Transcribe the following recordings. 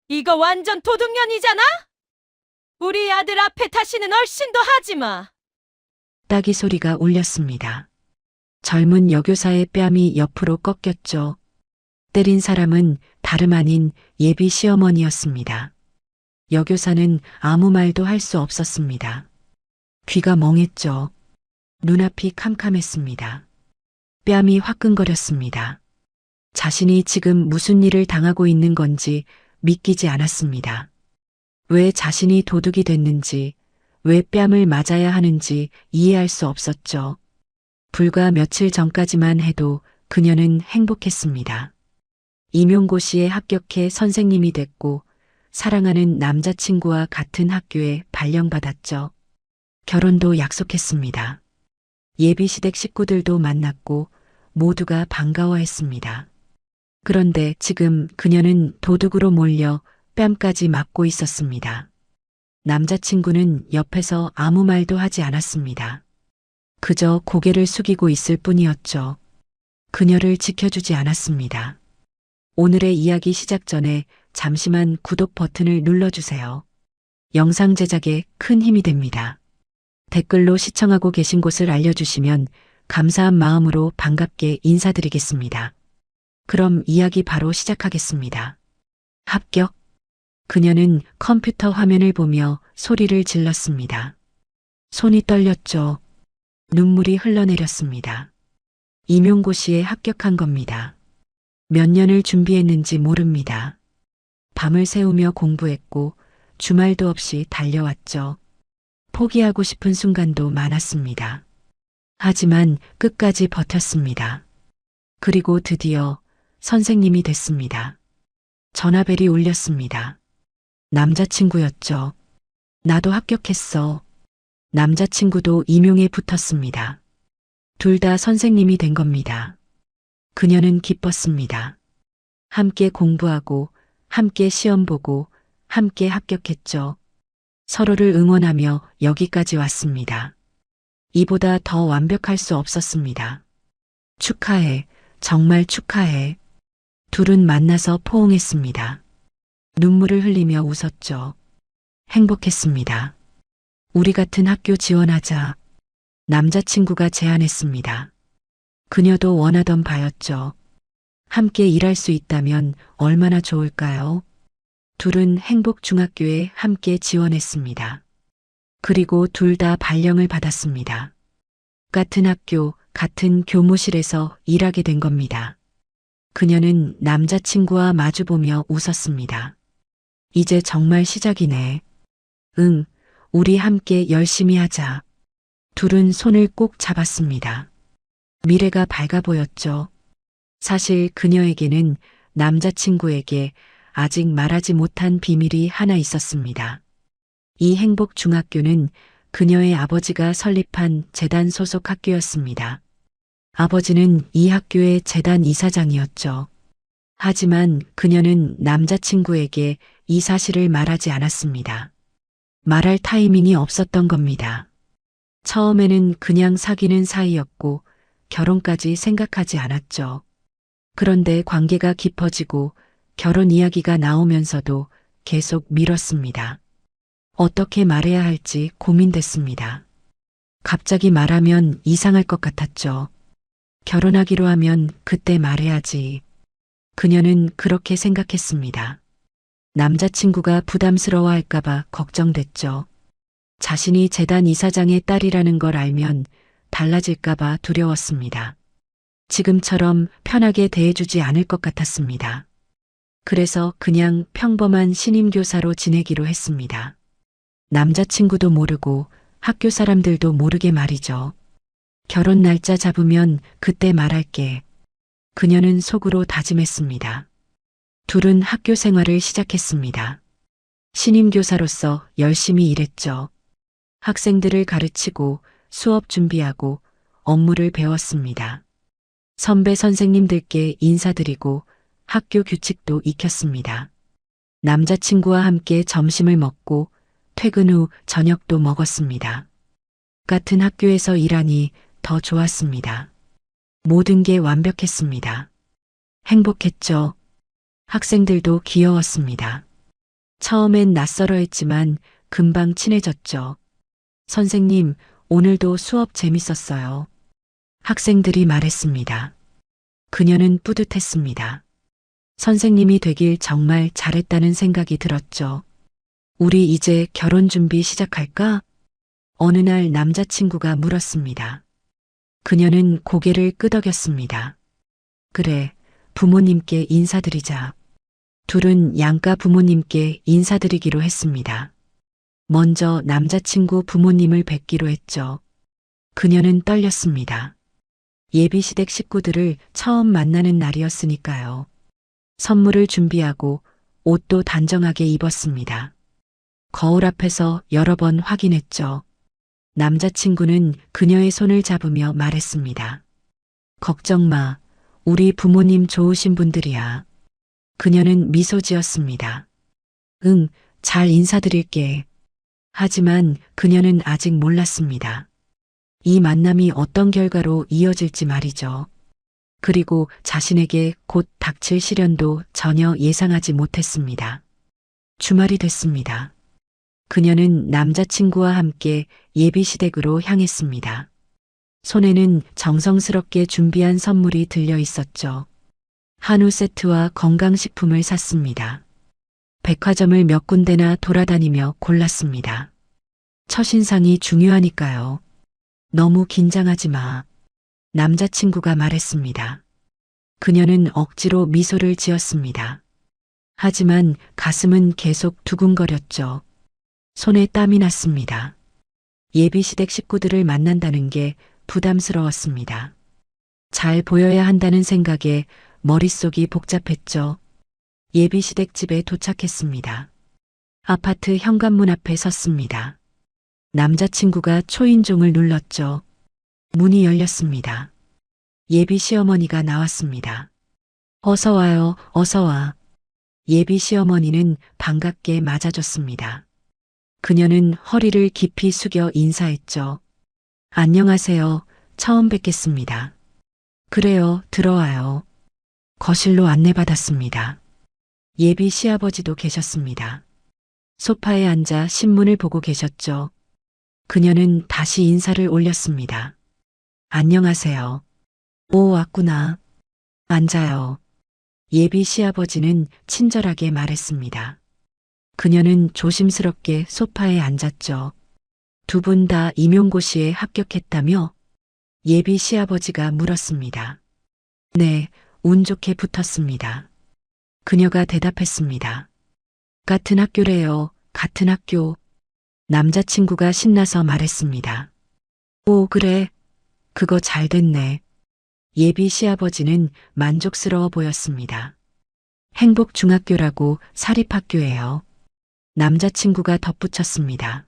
이거 완전 도둑년이잖아? 우리 아들 앞에 다시는 얼씬도 하지 마. 따기 소리가 울렸습니다. 젊은 여교사의 뺨이 옆으로 꺾였죠. 때린 사람은 다름 아닌 예비 시어머니였습니다. 여교사는 아무 말도 할 수 없었습니다. 귀가 멍했죠. 눈앞이 캄캄했습니다. 뺨이 화끈거렸습니다. 자신이 지금 무슨 일을 당하고 있는 건지 믿기지 않았습니다. 왜 자신이 도둑이 됐는지, 왜 뺨을 맞아야 하는지 이해할 수 없었죠. 불과 며칠 전까지만 해도 그녀는 행복했습니다. 임용고시에 합격해 선생님이 됐고 사랑하는 남자친구와 같은 학교에 발령받았죠. 결혼도 약속했습니다. 예비시댁 식구들도 만났고 모두가 반가워했습니다. 그런데 지금 그녀는 도둑으로 몰려 뺨까지 맞고 있었습니다. 남자친구는 옆에서 아무 말도 하지 않았습니다. 그저 고개를 숙이고 있을 뿐이었죠. 그녀를 지켜주지 않았습니다. 오늘의 이야기 시작 전에 잠시만 구독 버튼을 눌러주세요. 영상 제작에 큰 힘이 됩니다. 댓글로 시청하고 계신 곳을 알려주시면 감사한 마음으로 반갑게 인사드리겠습니다. 그럼 이야기 바로 시작하겠습니다. 합격. 그녀는 컴퓨터 화면을 보며 소리를 질렀습니다. 손이 떨렸죠. 눈물이 흘러내렸습니다. 임용고시에 합격한 겁니다. 몇 년을 준비했는지 모릅니다. 밤을 새우며 공부했고 주말도 없이 달려왔죠. 포기하고 싶은 순간도 많았습니다. 하지만 끝까지 버텼습니다. 그리고 드디어 선생님이 됐습니다. 전화벨이 울렸습니다. 남자친구였죠. 나도 합격했어. 남자친구도 임용에 붙었습니다. 둘 다 선생님이 된 겁니다. 그녀는 기뻤습니다. 함께 공부하고, 함께 시험 보고, 함께 합격했죠. 서로를 응원하며 여기까지 왔습니다. 이보다 더 완벽할 수 없었습니다. 축하해, 정말 축하해. 둘은 만나서 포옹했습니다. 눈물을 흘리며 웃었죠. 행복했습니다. 우리 같은 학교 지원하자. 남자친구가 제안했습니다. 그녀도 원하던 바였죠. 함께 일할 수 있다면 얼마나 좋을까요? 둘은 행복중학교에 함께 지원했습니다. 그리고 둘 다 발령을 받았습니다. 같은 학교, 같은 교무실에서 일하게 된 겁니다. 그녀는 남자친구와 마주보며 웃었습니다. 이제 정말 시작이네. 응, 우리 함께 열심히 하자. 둘은 손을 꼭 잡았습니다. 미래가 밝아 보였죠. 사실 그녀에게는 남자친구에게 아직 말하지 못한 비밀이 하나 있었습니다. 이 행복중학교는 그녀의 아버지가 설립한 재단 소속 학교였습니다. 아버지는 이 학교의 재단 이사장이었죠. 하지만 그녀는 남자친구에게 이 사실을 말하지 않았습니다. 말할 타이밍이 없었던 겁니다. 처음에는 그냥 사귀는 사이였고 결혼까지 생각하지 않았죠. 그런데 관계가 깊어지고 결혼 이야기가 나오면서도 계속 미뤘습니다. 어떻게 말해야 할지 고민됐습니다. 갑자기 말하면 이상할 것 같았죠. 결혼하기로 하면 그때 말해야지. 그녀는 그렇게 생각했습니다. 남자친구가 부담스러워할까봐 걱정됐죠. 자신이 재단 이사장의 딸이라는 걸 알면 달라질까봐 두려웠습니다. 지금처럼 편하게 대해주지 않을 것 같았습니다. 그래서 그냥 평범한 신임교사로 지내기로 했습니다. 남자친구도 모르고 학교 사람들도 모르게 말이죠. 결혼 날짜 잡으면 그때 말할게. 그녀는 속으로 다짐했습니다. 둘은 학교 생활을 시작했습니다. 신임교사로서 열심히 일했죠. 학생들을 가르치고 수업 준비하고 업무를 배웠습니다. 선배 선생님들께 인사드리고 학교 규칙도 익혔습니다. 남자친구와 함께 점심을 먹고 퇴근 후 저녁도 먹었습니다. 같은 학교에서 일하니 더 좋았습니다. 모든 게 완벽했습니다. 행복했죠. 학생들도 귀여웠습니다. 처음엔 낯설어 했지만 금방 친해졌죠. 선생님, 오늘도 수업 재밌었어요. 학생들이 말했습니다. 그녀는 뿌듯했습니다. 선생님이 되길 정말 잘했다는 생각이 들었죠. 우리 이제 결혼 준비 시작할까? 어느 날 남자친구가 물었습니다. 그녀는 고개를 끄덕였습니다. 그래, 부모님께 인사드리자. 둘은 양가 부모님께 인사드리기로 했습니다. 먼저 남자친구 부모님을 뵙기로 했죠. 그녀는 떨렸습니다. 예비시댁 식구들을 처음 만나는 날이었으니까요. 선물을 준비하고 옷도 단정하게 입었습니다. 거울 앞에서 여러 번 확인했죠. 남자친구는 그녀의 손을 잡으며 말했습니다. 걱정 마. 우리 부모님 좋으신 분들이야. 그녀는 미소 지었습니다. 응, 잘 인사드릴게. 하지만 그녀는 아직 몰랐습니다. 이 만남이 어떤 결과로 이어질지 말이죠. 그리고 자신에게 곧 닥칠 시련도 전혀 예상하지 못했습니다. 주말이 됐습니다. 그녀는 남자친구와 함께 예비시댁으로 향했습니다. 손에는 정성스럽게 준비한 선물이 들려 있었죠. 한우 세트와 건강식품을 샀습니다. 백화점을 몇 군데나 돌아다니며 골랐습니다. 첫인상이 중요하니까요. 너무 긴장하지 마. 남자친구가 말했습니다. 그녀는 억지로 미소를 지었습니다. 하지만 가슴은 계속 두근거렸죠. 손에 땀이 났습니다. 예비시댁 식구들을 만난다는 게 부담스러웠습니다. 잘 보여야 한다는 생각에 머릿속이 복잡했죠. 예비시댁 집에 도착했습니다. 아파트 현관문 앞에 섰습니다. 남자친구가 초인종을 눌렀죠. 문이 열렸습니다. 예비 시어머니가 나왔습니다. 어서 와요, 어서 와. 예비 시어머니는 반갑게 맞아줬습니다. 그녀는 허리를 깊이 숙여 인사했죠. 안녕하세요. 처음 뵙겠습니다. 그래요, 들어와요. 거실로 안내받았습니다. 예비 시아버지도 계셨습니다. 소파에 앉아 신문을 보고 계셨죠. 그녀는 다시 인사를 올렸습니다. 안녕하세요. 오, 왔구나. 앉아요. 예비 시아버지는 친절하게 말했습니다. 그녀는 조심스럽게 소파에 앉았죠. 두 분 다 임용고시에 합격했다며? 예비 시아버지가 물었습니다. 네, 운 좋게 붙었습니다. 그녀가 대답했습니다. 같은 학교래요, 같은 학교. 남자친구가 신나서 말했습니다. 오, 그래. 그거 잘 됐네. 예비 시아버지는 만족스러워 보였습니다. 행복중학교라고 사립학교예요. 남자친구가 덧붙였습니다.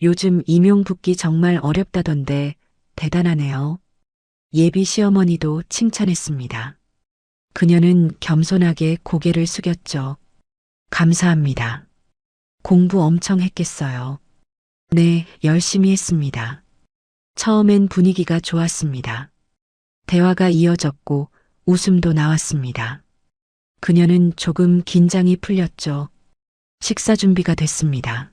요즘 임용 붙기 정말 어렵다던데 대단하네요. 예비 시어머니도 칭찬했습니다. 그녀는 겸손하게 고개를 숙였죠. 감사합니다. 공부 엄청 했겠어요. 네, 열심히 했습니다. 처음엔 분위기가 좋았습니다. 대화가 이어졌고 웃음도 나왔습니다. 그녀는 조금 긴장이 풀렸죠. 식사 준비가 됐습니다.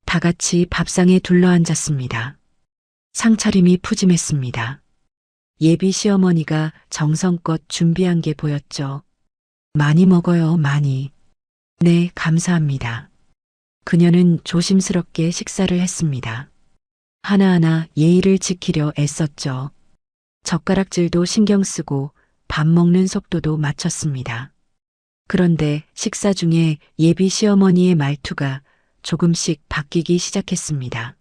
다 같이 밥상에 둘러앉았습니다. 상차림이 푸짐했습니다. 예비 시어머니가 정성껏 준비한 게 보였죠. 많이 먹어요, 많이. 네, 감사합니다. 그녀는 조심스럽게 식사를 했습니다. 하나하나 예의를 지키려 애썼죠. 젓가락질도 신경 쓰고 밥 먹는 속도도 맞췄습니다. 그런데 식사 중에 예비 시어머니의 말투가 조금씩 바뀌기 시작했습니다.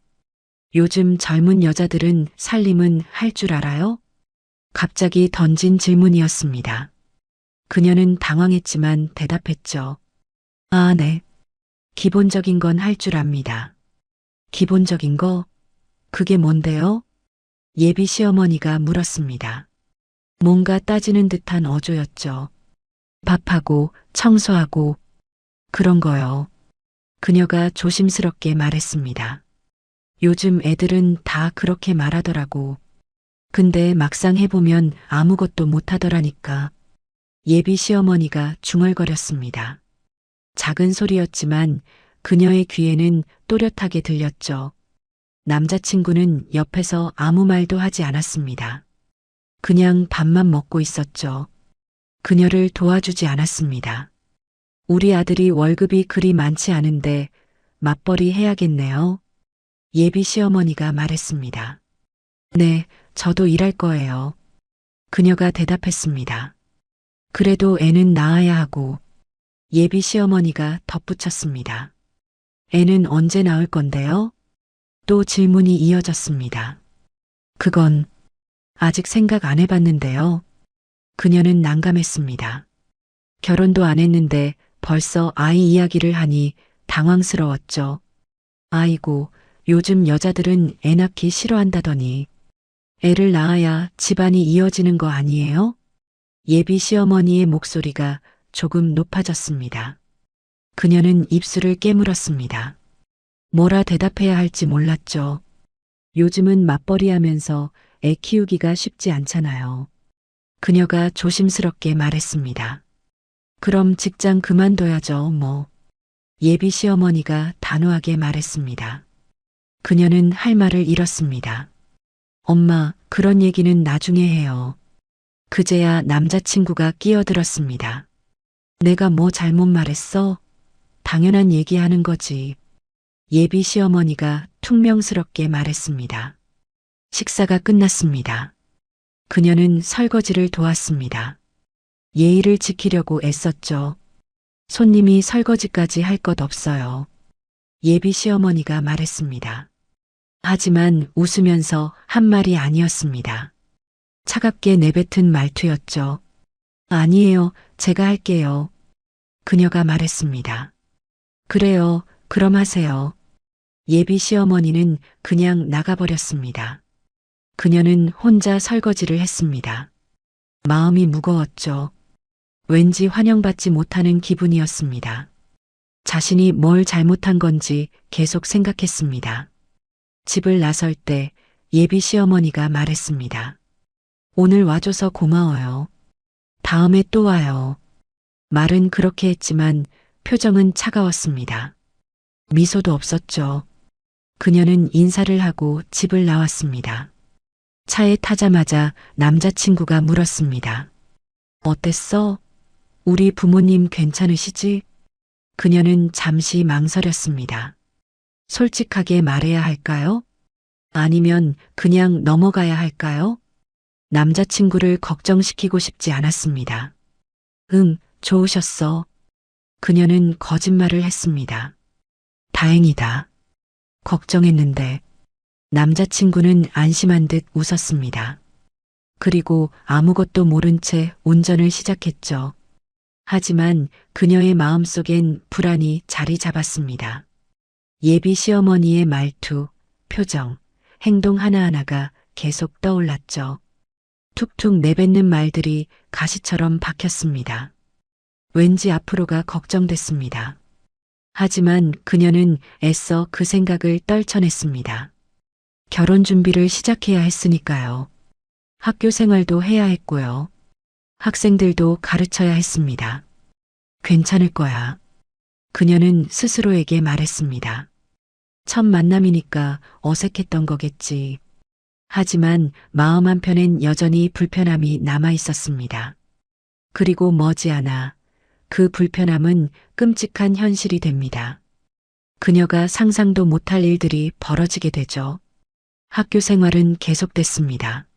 요즘 젊은 여자들은 살림은 할 줄 알아요? 갑자기 던진 질문이었습니다. 그녀는 당황했지만 대답했죠. 아, 네. 기본적인 건 할 줄 압니다. 기본적인 거? 그게 뭔데요? 예비 시어머니가 물었습니다. 뭔가 따지는 듯한 어조였죠. 밥하고 청소하고 그런 거요. 그녀가 조심스럽게 말했습니다. 요즘 애들은 다 그렇게 말하더라고. 근데 막상 해보면 아무것도 못하더라니까. 예비 시어머니가 중얼거렸습니다. 작은 소리였지만 그녀의 귀에는 또렷하게 들렸죠. 남자친구는 옆에서 아무 말도 하지 않았습니다. 그냥 밥만 먹고 있었죠. 그녀를 도와주지 않았습니다. 우리 아들이 월급이 그리 많지 않은데 맞벌이 해야겠네요. 예비 시어머니가 말했습니다. 네, 저도 일할 거예요. 그녀가 대답했습니다. 그래도 애는 낳아야 하고 예비 시어머니가 덧붙였습니다. 애는 언제 낳을 건데요? 또 질문이 이어졌습니다. 그건 아직 생각 안 해봤는데요. 그녀는 난감했습니다. 결혼도 안 했는데 벌써 아이 이야기를 하니 당황스러웠죠. 아이고, 요즘 여자들은 애 낳기 싫어한다더니 애를 낳아야 집안이 이어지는 거 아니에요? 예비 시어머니의 목소리가 조금 높아졌습니다. 그녀는 입술을 깨물었습니다. 뭐라 대답해야 할지 몰랐죠. 요즘은 맞벌이 하면서 애 키우기가 쉽지 않잖아요. 그녀가 조심스럽게 말했습니다. 그럼 직장 그만둬야죠, 뭐. 예비 시어머니가 단호하게 말했습니다. 그녀는 할 말을 잃었습니다. 엄마, 그런 얘기는 나중에 해요. 그제야 남자친구가 끼어들었습니다. 내가 뭐 잘못 말했어? 당연한 얘기하는 거지. 예비 시어머니가 퉁명스럽게 말했습니다. 식사가 끝났습니다. 그녀는 설거지를 도왔습니다. 예의를 지키려고 애썼죠. 손님이 설거지까지 할 것 없어요. 예비 시어머니가 말했습니다. 하지만 웃으면서 한 말이 아니었습니다. 차갑게 내뱉은 말투였죠. 아니에요, 제가 할게요. 그녀가 말했습니다. 그래요, 그럼 하세요. 예비 시어머니는 그냥 나가버렸습니다. 그녀는 혼자 설거지를 했습니다. 마음이 무거웠죠. 왠지 환영받지 못하는 기분이었습니다. 자신이 뭘 잘못한 건지 계속 생각했습니다. 집을 나설 때 예비 시어머니가 말했습니다. 오늘 와줘서 고마워요. 다음에 또 와요. 말은 그렇게 했지만 표정은 차가웠습니다. 미소도 없었죠. 그녀는 인사를 하고 집을 나왔습니다. 차에 타자마자 남자친구가 물었습니다. 어땠어? 우리 부모님 괜찮으시지? 그녀는 잠시 망설였습니다. 솔직하게 말해야 할까요? 아니면 그냥 넘어가야 할까요? 남자친구를 걱정시키고 싶지 않았습니다. 응, 좋으셨어. 그녀는 거짓말을 했습니다. 다행이다. 걱정했는데 남자친구는 안심한 듯 웃었습니다. 그리고 아무것도 모른 채 운전을 시작했죠. 하지만 그녀의 마음속엔 불안이 자리 잡았습니다. 예비 시어머니의 말투, 표정, 행동 하나하나가 계속 떠올랐죠. 툭툭 내뱉는 말들이 가시처럼 박혔습니다. 왠지 앞으로가 걱정됐습니다. 하지만 그녀는 애써 그 생각을 떨쳐냈습니다. 결혼 준비를 시작해야 했으니까요. 학교 생활도 해야 했고요. 학생들도 가르쳐야 했습니다. 괜찮을 거야. 그녀는 스스로에게 말했습니다. 첫 만남이니까 어색했던 거겠지. 하지만 마음 한편엔 여전히 불편함이 남아 있었습니다. 그리고 머지않아 그 불편함은 끔찍한 현실이 됩니다. 그녀가 상상도 못할 일들이 벌어지게 되죠. 학교 생활은 계속됐습니다.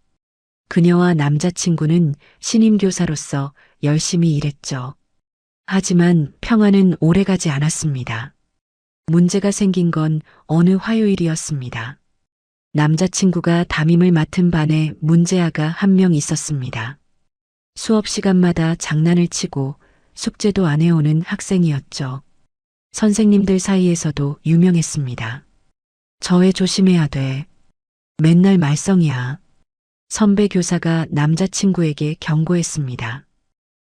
그녀와 남자친구는 신임교사로서 열심히 일했죠. 하지만 평화는 오래가지 않았습니다. 문제가 생긴 건 어느 화요일이었습니다. 남자친구가 담임을 맡은 반에 문제아가 한 명 있었습니다. 수업 시간마다 장난을 치고 숙제도 안 해오는 학생이었죠. 선생님들 사이에서도 유명했습니다. 저 애 조심해야 돼. 맨날 말썽이야. 선배 교사가 남자친구에게 경고했습니다.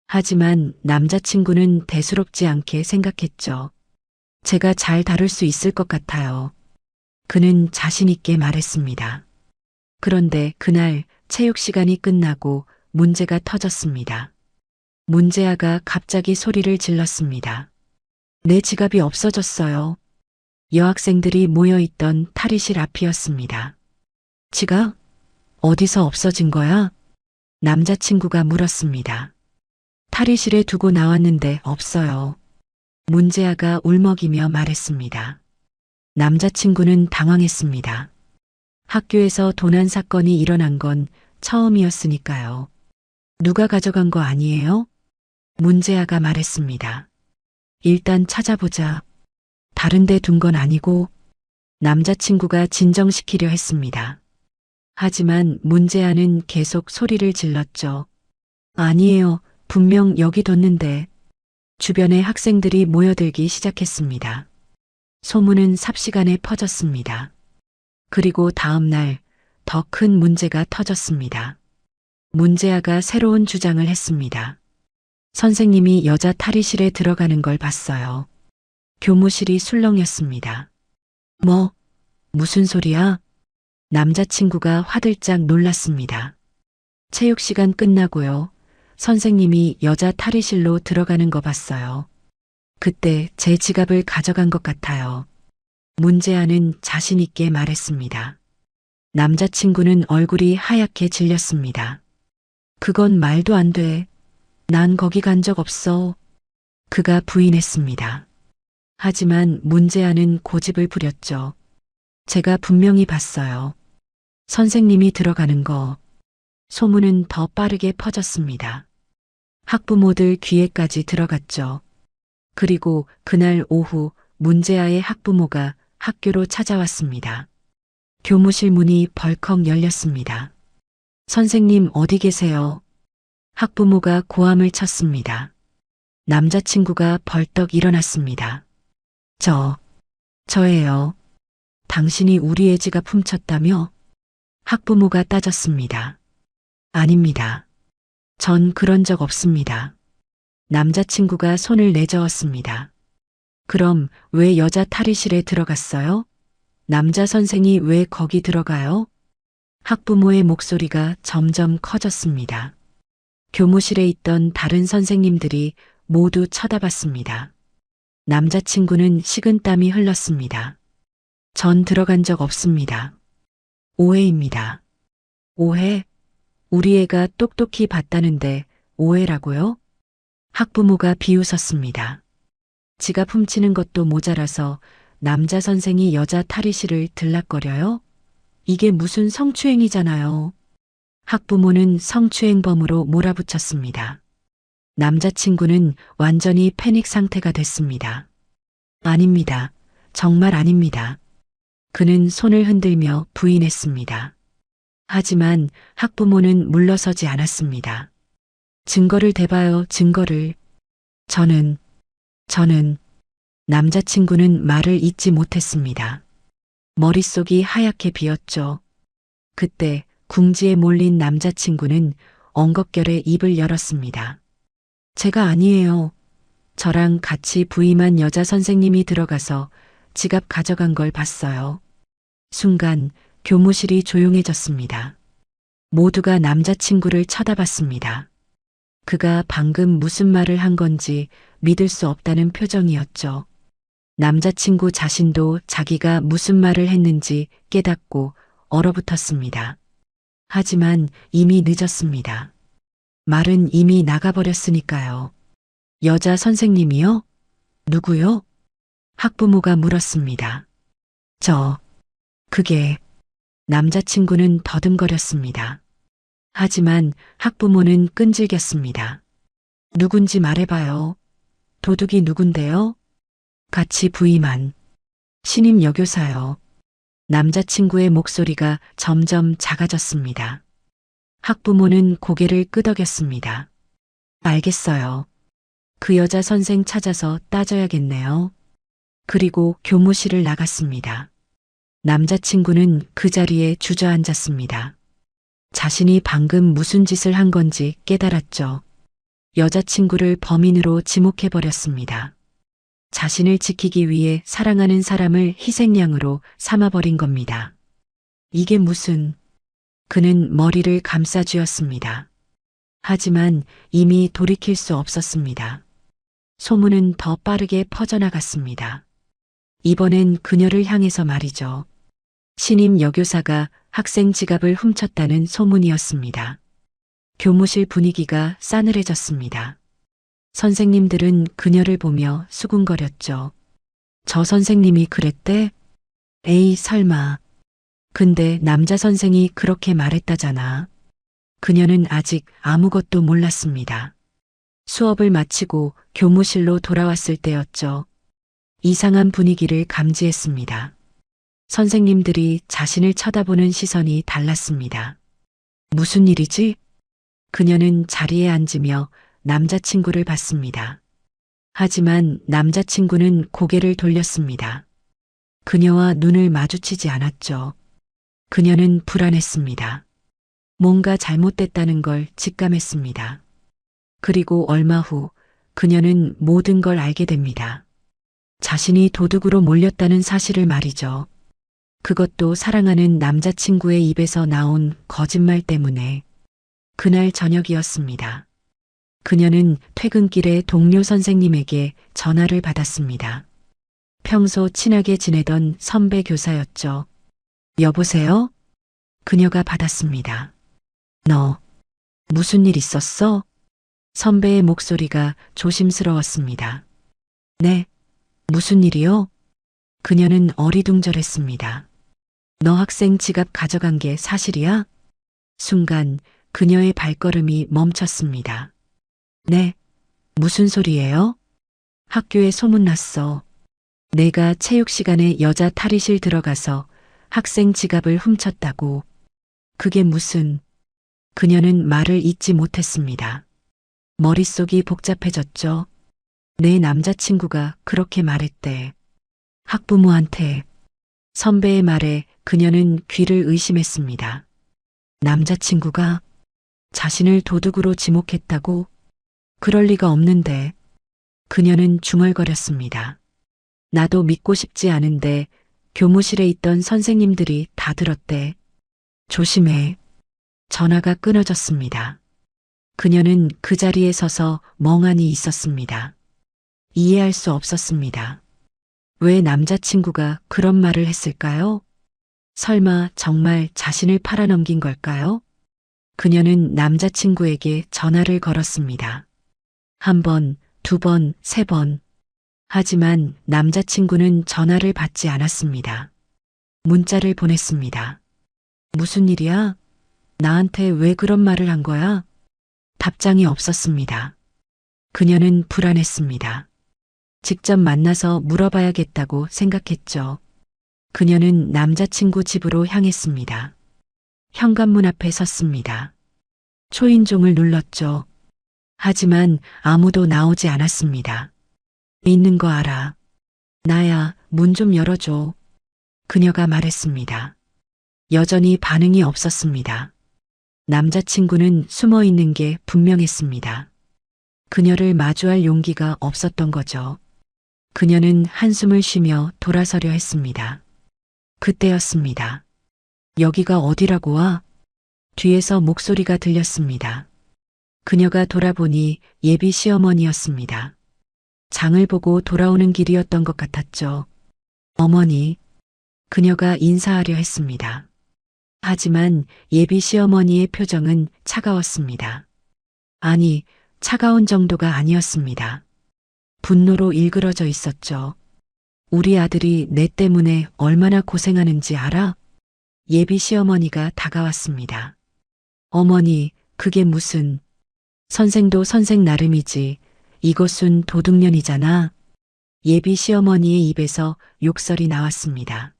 하지만 남자친구는 대수롭지 않게 생각했죠. 제가 잘 다룰 수 있을 것 같아요. 그는 자신 있게 말했습니다. 그런데 그날 체육 시간이 끝나고 문제가 터졌습니다. 문제아가 갑자기 소리를 질렀습니다. 내 지갑이 없어졌어요. 여학생들이 모여있던 탈의실 앞이었습니다. 지갑? 어디서 없어진 거야? 남자친구가 물었습니다. 탈의실에 두고 나왔는데 없어요. 문제아가 울먹이며 말했습니다. 남자친구는 당황했습니다. 학교에서 도난 사건이 일어난 건 처음이었으니까요. 누가 가져간 거 아니에요? 문제아가 말했습니다. 일단 찾아보자. 다른 데 둔 건 아니고. 남자친구가 진정시키려 했습니다. 하지만 문제아는 계속 소리를 질렀죠. 아니에요. 분명 여기 뒀는데. 주변에 학생들이 모여들기 시작했습니다. 소문은 삽시간에 퍼졌습니다. 그리고 다음 날 더 큰 문제가 터졌습니다. 문제아가 새로운 주장을 했습니다. 선생님이 여자 탈의실에 들어가는 걸 봤어요. 교무실이 술렁였습니다. 뭐? 무슨 소리야? 남자친구가 화들짝 놀랐습니다. 체육 시간 끝나고요. 선생님이 여자 탈의실로 들어가는 거 봤어요. 그때 제 지갑을 가져간 것 같아요. 문제아는 자신 있게 말했습니다. 남자친구는 얼굴이 하얗게 질렸습니다. 그건 말도 안 돼. 난 거기 간 적 없어. 그가 부인했습니다. 하지만 문제아는 고집을 부렸죠. 제가 분명히 봤어요. 선생님이 들어가는 거. 소문은 더 빠르게 퍼졌습니다. 학부모들 귀에까지 들어갔죠. 그리고 그날 오후 문제아의 학부모가 학교로 찾아왔습니다. 교무실 문이 벌컥 열렸습니다. 선생님 어디 계세요? 학부모가 고함을 쳤습니다. 남자친구가 벌떡 일어났습니다. 저예요. 당신이 우리의 지갑 훔쳤다며? 학부모가 따졌습니다. 아닙니다. 전 그런 적 없습니다. 남자친구가 손을 내저었습니다. 그럼 왜 여자 탈의실에 들어갔어요? 남자 선생이 왜 거기 들어가요? 학부모의 목소리가 점점 커졌습니다. 교무실에 있던 다른 선생님들이 모두 쳐다봤습니다. 남자친구는 식은땀이 흘렀습니다. 전 들어간 적 없습니다. 오해입니다. 오해? 우리 애가 똑똑히 봤다는데 오해라고요? 학부모가 비웃었습니다. 지갑 훔치는 것도 모자라서 남자 선생이 여자 탈의실을 들락거려요? 이게 무슨 성추행이잖아요. 학부모는 성추행범으로 몰아붙였습니다. 남자친구는 완전히 패닉 상태가 됐습니다. 아닙니다. 정말 아닙니다. 그는 손을 흔들며 부인했습니다. 하지만 학부모는 물러서지 않았습니다. 증거를 대봐요, 증거를. 저는 남자친구는 말을 잇지 못했습니다. 머릿속이 하얗게 비었죠. 그때 궁지에 몰린 남자친구는 엉겁결에 입을 열었습니다. 제가 아니에요. 저랑 같이 부임한 여자 선생님이 들어가서 지갑 가져간 걸 봤어요. 순간 교무실이 조용해졌습니다. 모두가 남자친구를 쳐다봤습니다. 그가 방금 무슨 말을 한 건지 믿을 수 없다는 표정이었죠. 남자친구 자신도 자기가 무슨 말을 했는지 깨닫고 얼어붙었습니다. 하지만 이미 늦었습니다. 말은 이미 나가버렸으니까요. 여자 선생님이요? 누구요? 학부모가 물었습니다. 그게. 남자친구는 더듬거렸습니다. 하지만 학부모는 끈질겼습니다. 누군지 말해봐요. 도둑이 누군데요? 같이 부임한 신임 여교사요. 남자친구의 목소리가 점점 작아졌습니다. 학부모는 고개를 끄덕였습니다. 알겠어요. 그 여자 선생 찾아서 따져야겠네요. 그리고 교무실을 나갔습니다. 남자친구는 그 자리에 주저앉았습니다. 자신이 방금 무슨 짓을 한 건지 깨달았죠. 여자친구를 범인으로 지목해버렸습니다. 자신을 지키기 위해 사랑하는 사람을 희생양으로 삼아버린 겁니다. 이게 무슨... 그는 머리를 감싸 쥐었습니다. 하지만 이미 돌이킬 수 없었습니다. 소문은 더 빠르게 퍼져나갔습니다. 이번엔 그녀를 향해서 말이죠. 신임 여교사가 학생 지갑을 훔쳤다는 소문이었습니다. 교무실 분위기가 싸늘해졌습니다. 선생님들은 그녀를 보며 수군거렸죠. 저 선생님이 그랬대? 에이, 설마. 근데 남자 선생이 그렇게 말했다잖아. 그녀는 아직 아무것도 몰랐습니다. 수업을 마치고 교무실로 돌아왔을 때였죠. 이상한 분위기를 감지했습니다. 선생님들이 자신을 쳐다보는 시선이 달랐습니다. 무슨 일이지? 그녀는 자리에 앉으며 남자친구를 봤습니다. 하지만 남자친구는 고개를 돌렸습니다. 그녀와 눈을 마주치지 않았죠. 그녀는 불안했습니다. 뭔가 잘못됐다는 걸 직감했습니다. 그리고 얼마 후 그녀는 모든 걸 알게 됩니다. 자신이 도둑으로 몰렸다는 사실을 말이죠. 그것도 사랑하는 남자친구의 입에서 나온 거짓말 때문에. 그날 저녁이었습니다. 그녀는 퇴근길에 동료 선생님에게 전화를 받았습니다. 평소 친하게 지내던 선배 교사였죠. 여보세요? 그녀가 받았습니다. 너, 무슨 일 있었어? 선배의 목소리가 조심스러웠습니다. 네, 무슨 일이요? 그녀는 어리둥절했습니다. 너 학생 지갑 가져간 게 사실이야? 순간 그녀의 발걸음이 멈췄습니다. 네, 무슨 소리예요? 학교에 소문났어. 내가 체육 시간에 여자 탈의실 들어가서 학생 지갑을 훔쳤다고. 그게 무슨... 그녀는 말을 잇지 못했습니다. 머릿속이 복잡해졌죠. 내 남자친구가 그렇게 말했대. 학부모한테. 선배의 말에 그녀는 귀를 의심했습니다. 남자친구가 자신을 도둑으로 지목했다고? 그럴 리가 없는데. 그녀는 중얼거렸습니다. 나도 믿고 싶지 않은데 교무실에 있던 선생님들이 다 들었대. 조심해. 전화가 끊어졌습니다. 그녀는 그 자리에 서서 멍하니 있었습니다. 이해할 수 없었습니다. 왜 남자친구가 그런 말을 했을까요? 설마 정말 자신을 팔아넘긴 걸까요? 그녀는 남자친구에게 전화를 걸었습니다. 한 번, 두 번, 세 번. 하지만 남자친구는 전화를 받지 않았습니다. 문자를 보냈습니다. 무슨 일이야? 나한테 왜 그런 말을 한 거야? 답장이 없었습니다. 그녀는 불안했습니다. 직접 만나서 물어봐야겠다고 생각했죠. 그녀는 남자친구 집으로 향했습니다. 현관문 앞에 섰습니다. 초인종을 눌렀죠. 하지만 아무도 나오지 않았습니다. 있는 거 알아. 나야, 문 좀 열어줘. 그녀가 말했습니다. 여전히 반응이 없었습니다. 남자친구는 숨어 있는 게 분명했습니다. 그녀를 마주할 용기가 없었던 거죠. 그녀는 한숨을 쉬며 돌아서려 했습니다. 그때였습니다. 여기가 어디라고 와? 뒤에서 목소리가 들렸습니다. 그녀가 돌아보니 예비 시어머니였습니다. 장을 보고 돌아오는 길이었던 것 같았죠. 어머니. 그녀가 인사하려 했습니다. 하지만 예비 시어머니의 표정은 차가웠습니다. 아니, 차가운 정도가 아니었습니다. 분노로 일그러져 있었죠. 우리 아들이 내 때문에 얼마나 고생하는지 알아? 예비 시어머니가 다가왔습니다. 어머니, 그게 무슨... 선생도 선생 나름이지. 이것은 도둑년이잖아. 예비 시어머니의 입에서 욕설이 나왔습니다.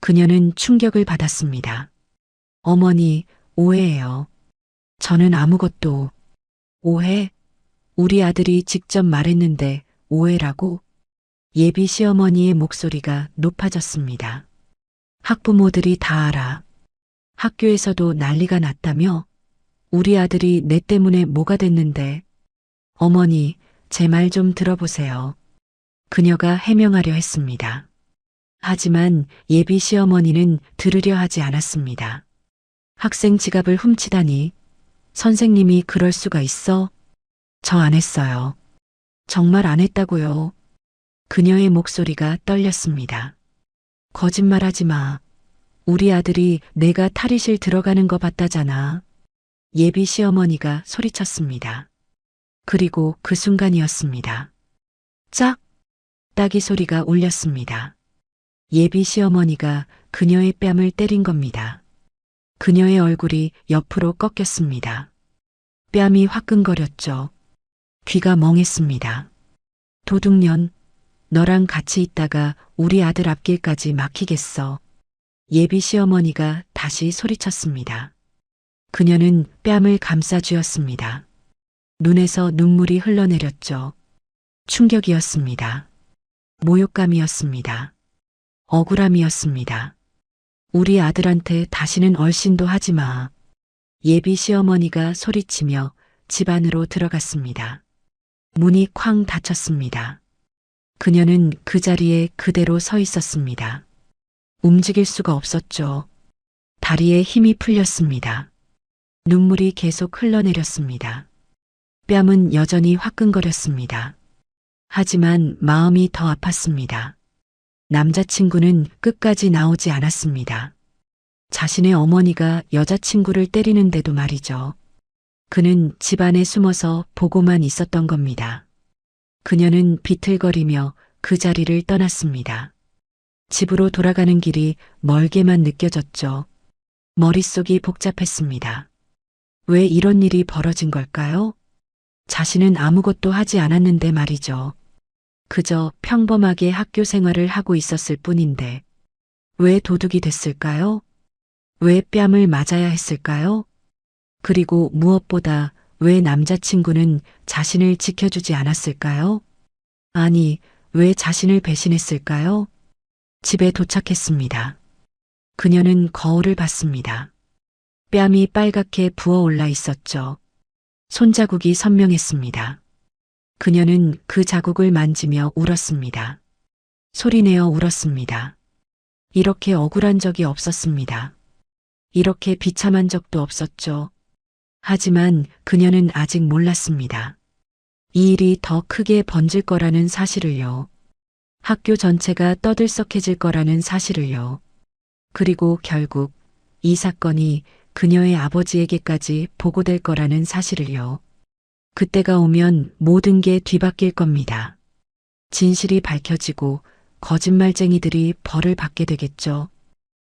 그녀는 충격을 받았습니다. 어머니, 오해예요. 저는 아무것도... 오해? 우리 아들이 직접 말했는데 오해라고? 예비 시어머니의 목소리가 높아졌습니다. 학부모들이 다 알아. 학교에서도 난리가 났다며? 우리 아들이 내 때문에 뭐가 됐는데? 어머니, 제 말 좀 들어보세요. 그녀가 해명하려 했습니다. 하지만 예비 시어머니는 들으려 하지 않았습니다. 학생 지갑을 훔치다니. 선생님이 그럴 수가 있어? 저 안 했어요. 정말 안 했다고요. 그녀의 목소리가 떨렸습니다. 거짓말하지 마. 우리 아들이 내가 탈의실 들어가는 거 봤다잖아. 예비 시어머니가 소리쳤습니다. 그리고 그 순간이었습니다. 짝! 따기 소리가 울렸습니다. 예비 시어머니가 그녀의 뺨을 때린 겁니다. 그녀의 얼굴이 옆으로 꺾였습니다. 뺨이 화끈거렸죠. 귀가 멍했습니다. 도둑년, 너랑 같이 있다가 우리 아들 앞길까지 막히겠어. 예비 시어머니가 다시 소리쳤습니다. 그녀는 뺨을 감싸쥐었습니다. 눈에서 눈물이 흘러내렸죠. 충격이었습니다. 모욕감이었습니다. 억울함이었습니다. 우리 아들한테 다시는 얼씬도 하지 마. 예비 시어머니가 소리치며 집 안으로 들어갔습니다. 문이 쾅 닫혔습니다. 그녀는 그 자리에 그대로 서 있었습니다. 움직일 수가 없었죠. 다리에 힘이 풀렸습니다. 눈물이 계속 흘러내렸습니다. 뺨은 여전히 화끈거렸습니다. 하지만 마음이 더 아팠습니다. 남자친구는 끝까지 나오지 않았습니다. 자신의 어머니가 여자친구를 때리는데도 말이죠. 그는 집 안에 숨어서 보고만 있었던 겁니다. 그녀는 비틀거리며 그 자리를 떠났습니다. 집으로 돌아가는 길이 멀게만 느껴졌죠. 머릿속이 복잡했습니다. 왜 이런 일이 벌어진 걸까요? 자신은 아무것도 하지 않았는데 말이죠. 그저 평범하게 학교 생활을 하고 있었을 뿐인데 왜 도둑이 됐을까요? 왜 뺨을 맞아야 했을까요? 그리고 무엇보다 왜 남자친구는 자신을 지켜주지 않았을까요? 아니, 왜 자신을 배신했을까요? 집에 도착했습니다. 그녀는 거울을 봤습니다. 뺨이 빨갛게 부어올라 있었죠. 손자국이 선명했습니다. 그녀는 그 자국을 만지며 울었습니다. 소리내어 울었습니다. 이렇게 억울한 적이 없었습니다. 이렇게 비참한 적도 없었죠. 하지만 그녀는 아직 몰랐습니다. 이 일이 더 크게 번질 거라는 사실을요. 학교 전체가 떠들썩해질 거라는 사실을요. 그리고 결국 이 사건이 그녀의 아버지에게까지 보고될 거라는 사실을요. 그때가 오면 모든 게 뒤바뀔 겁니다. 진실이 밝혀지고 거짓말쟁이들이 벌을 받게 되겠죠.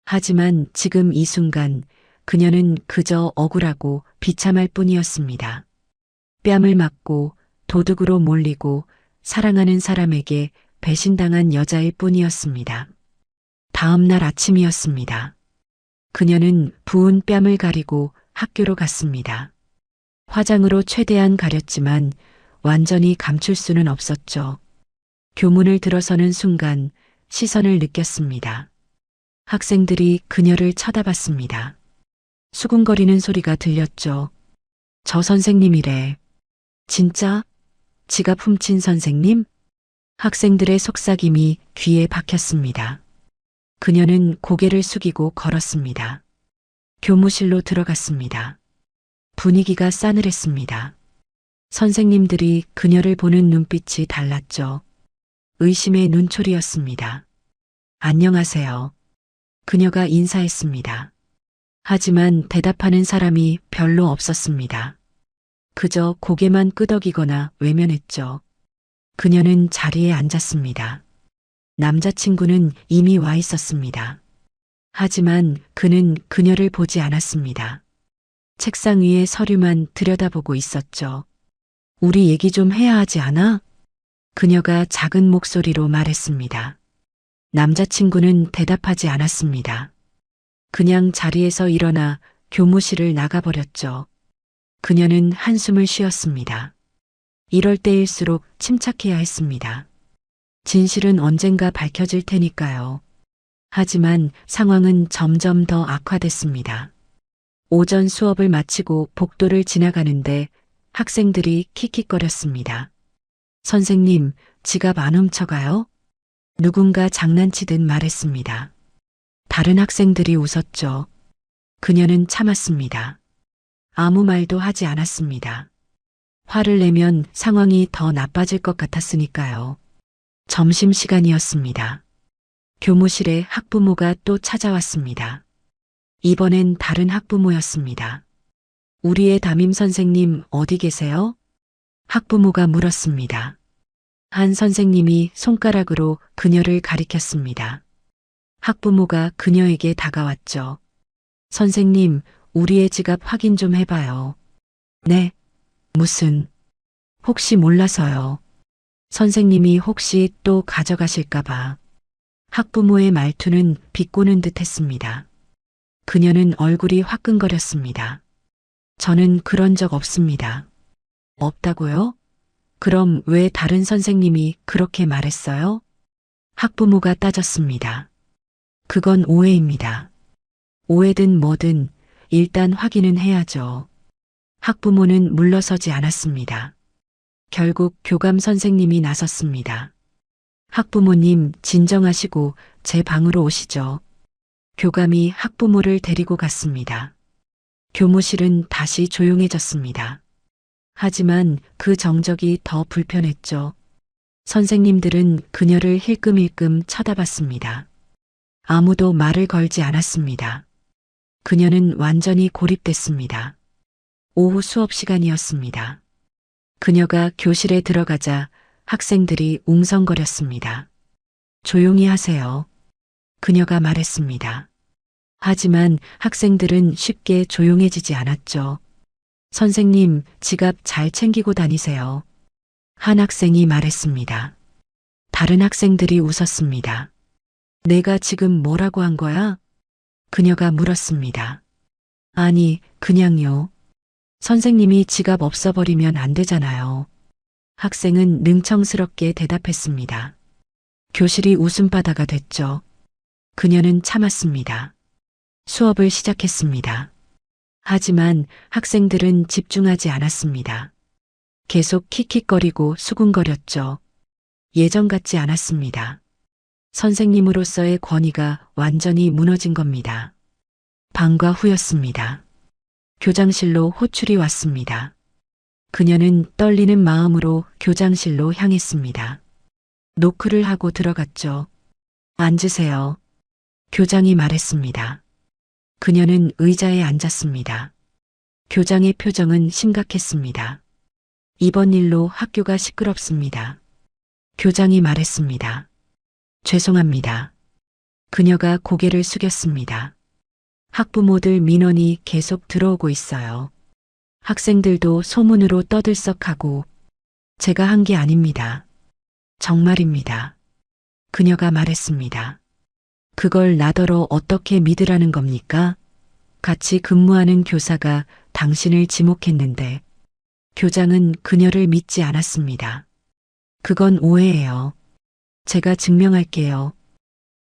하지만 지금 이 순간 그녀는 그저 억울하고 비참할 뿐이었습니다. 뺨을 맞고 도둑으로 몰리고 사랑하는 사람에게 배신당한 여자일 뿐이었습니다. 다음 날 아침이었습니다. 그녀는 부은 뺨을 가리고 학교로 갔습니다. 화장으로 최대한 가렸지만 완전히 감출 수는 없었죠. 교문을 들어서는 순간 시선을 느꼈습니다. 학생들이 그녀를 쳐다봤습니다. 수군거리는 소리가 들렸죠. 저 선생님이래. 진짜? 지갑 훔친 선생님? 학생들의 속삭임이 귀에 박혔습니다. 그녀는 고개를 숙이고 걸었습니다. 교무실로 들어갔습니다. 분위기가 싸늘했습니다. 선생님들이 그녀를 보는 눈빛이 달랐죠. 의심의 눈초리였습니다. 안녕하세요. 그녀가 인사했습니다. 하지만 대답하는 사람이 별로 없었습니다. 그저 고개만 끄덕이거나 외면했죠. 그녀는 자리에 앉았습니다. 남자친구는 이미 와 있었습니다. 하지만 그는 그녀를 보지 않았습니다. 책상 위에 서류만 들여다보고 있었죠. 우리 얘기 좀 해야 하지 않아? 그녀가 작은 목소리로 말했습니다. 남자친구는 대답하지 않았습니다. 그냥 자리에서 일어나 교무실을 나가버렸죠. 그녀는 한숨을 쉬었습니다. 이럴 때일수록 침착해야 했습니다. 진실은 언젠가 밝혀질 테니까요. 하지만 상황은 점점 더 악화됐습니다. 오전 수업을 마치고 복도를 지나가는데 학생들이 킥킥거렸습니다. 선생님, 지갑 안 훔쳐가요? 누군가 장난치듯 말했습니다. 다른 학생들이 웃었죠. 그녀는 참았습니다. 아무 말도 하지 않았습니다. 화를 내면 상황이 더 나빠질 것 같았으니까요. 점심시간이었습니다. 교무실에 학부모가 또 찾아왔습니다. 이번엔 다른 학부모였습니다. 우리의 담임 선생님 어디 계세요? 학부모가 물었습니다. 한 선생님이 손가락으로 그녀를 가리켰습니다. 학부모가 그녀에게 다가왔죠. 선생님, 우리의 지갑 확인 좀 해봐요. 네. 무슨? 혹시 몰라서요. 선생님이 혹시 또 가져가실까봐. 학부모의 말투는 비꼬는 듯 했습니다. 그녀는 얼굴이 화끈거렸습니다. 저는 그런 적 없습니다. 없다고요? 그럼 왜 다른 선생님이 그렇게 말했어요? 학부모가 따졌습니다. 그건 오해입니다. 오해든 뭐든 일단 확인은 해야죠. 학부모는 물러서지 않았습니다. 결국 교감 선생님이 나섰습니다. 학부모님 진정하시고 제 방으로 오시죠. 교감이 학부모를 데리고 갔습니다. 교무실은 다시 조용해졌습니다. 하지만 그 정적이 더 불편했죠. 선생님들은 그녀를 힐끔힐끔 쳐다봤습니다. 아무도 말을 걸지 않았습니다. 그녀는 완전히 고립됐습니다. 오후 수업 시간이었습니다. 그녀가 교실에 들어가자 학생들이 웅성거렸습니다. 조용히 하세요. 그녀가 말했습니다. 하지만 학생들은 쉽게 조용해지지 않았죠. 선생님, 지갑 잘 챙기고 다니세요. 한 학생이 말했습니다. 다른 학생들이 웃었습니다. 내가 지금 뭐라고 한 거야? 그녀가 물었습니다. 아니, 그냥요. 선생님이 지갑 없어버리면 안 되잖아요. 학생은 능청스럽게 대답했습니다. 교실이 웃음바다가 됐죠. 그녀는 참았습니다. 수업을 시작했습니다. 하지만 학생들은 집중하지 않았습니다. 계속 킥킥거리고 수군거렸죠. 예전 같지 않았습니다. 선생님으로서의 권위가 완전히 무너진 겁니다. 방과 후였습니다. 교장실로 호출이 왔습니다. 그녀는 떨리는 마음으로 교장실로 향했습니다. 노크를 하고 들어갔죠. 앉으세요. 교장이 말했습니다. 그녀는 의자에 앉았습니다. 교장의 표정은 심각했습니다. 이번 일로 학교가 시끄럽습니다. 교장이 말했습니다. 죄송합니다. 그녀가 고개를 숙였습니다. 학부모들 민원이 계속 들어오고 있어요. 학생들도 소문으로 떠들썩하고 제가 한 게 아닙니다. 정말입니다. 그녀가 말했습니다. 그걸 나더러 어떻게 믿으라는 겁니까? 같이 근무하는 교사가 당신을 지목했는데 교장은 그녀를 믿지 않았습니다. 그건 오해예요. 제가 증명할게요.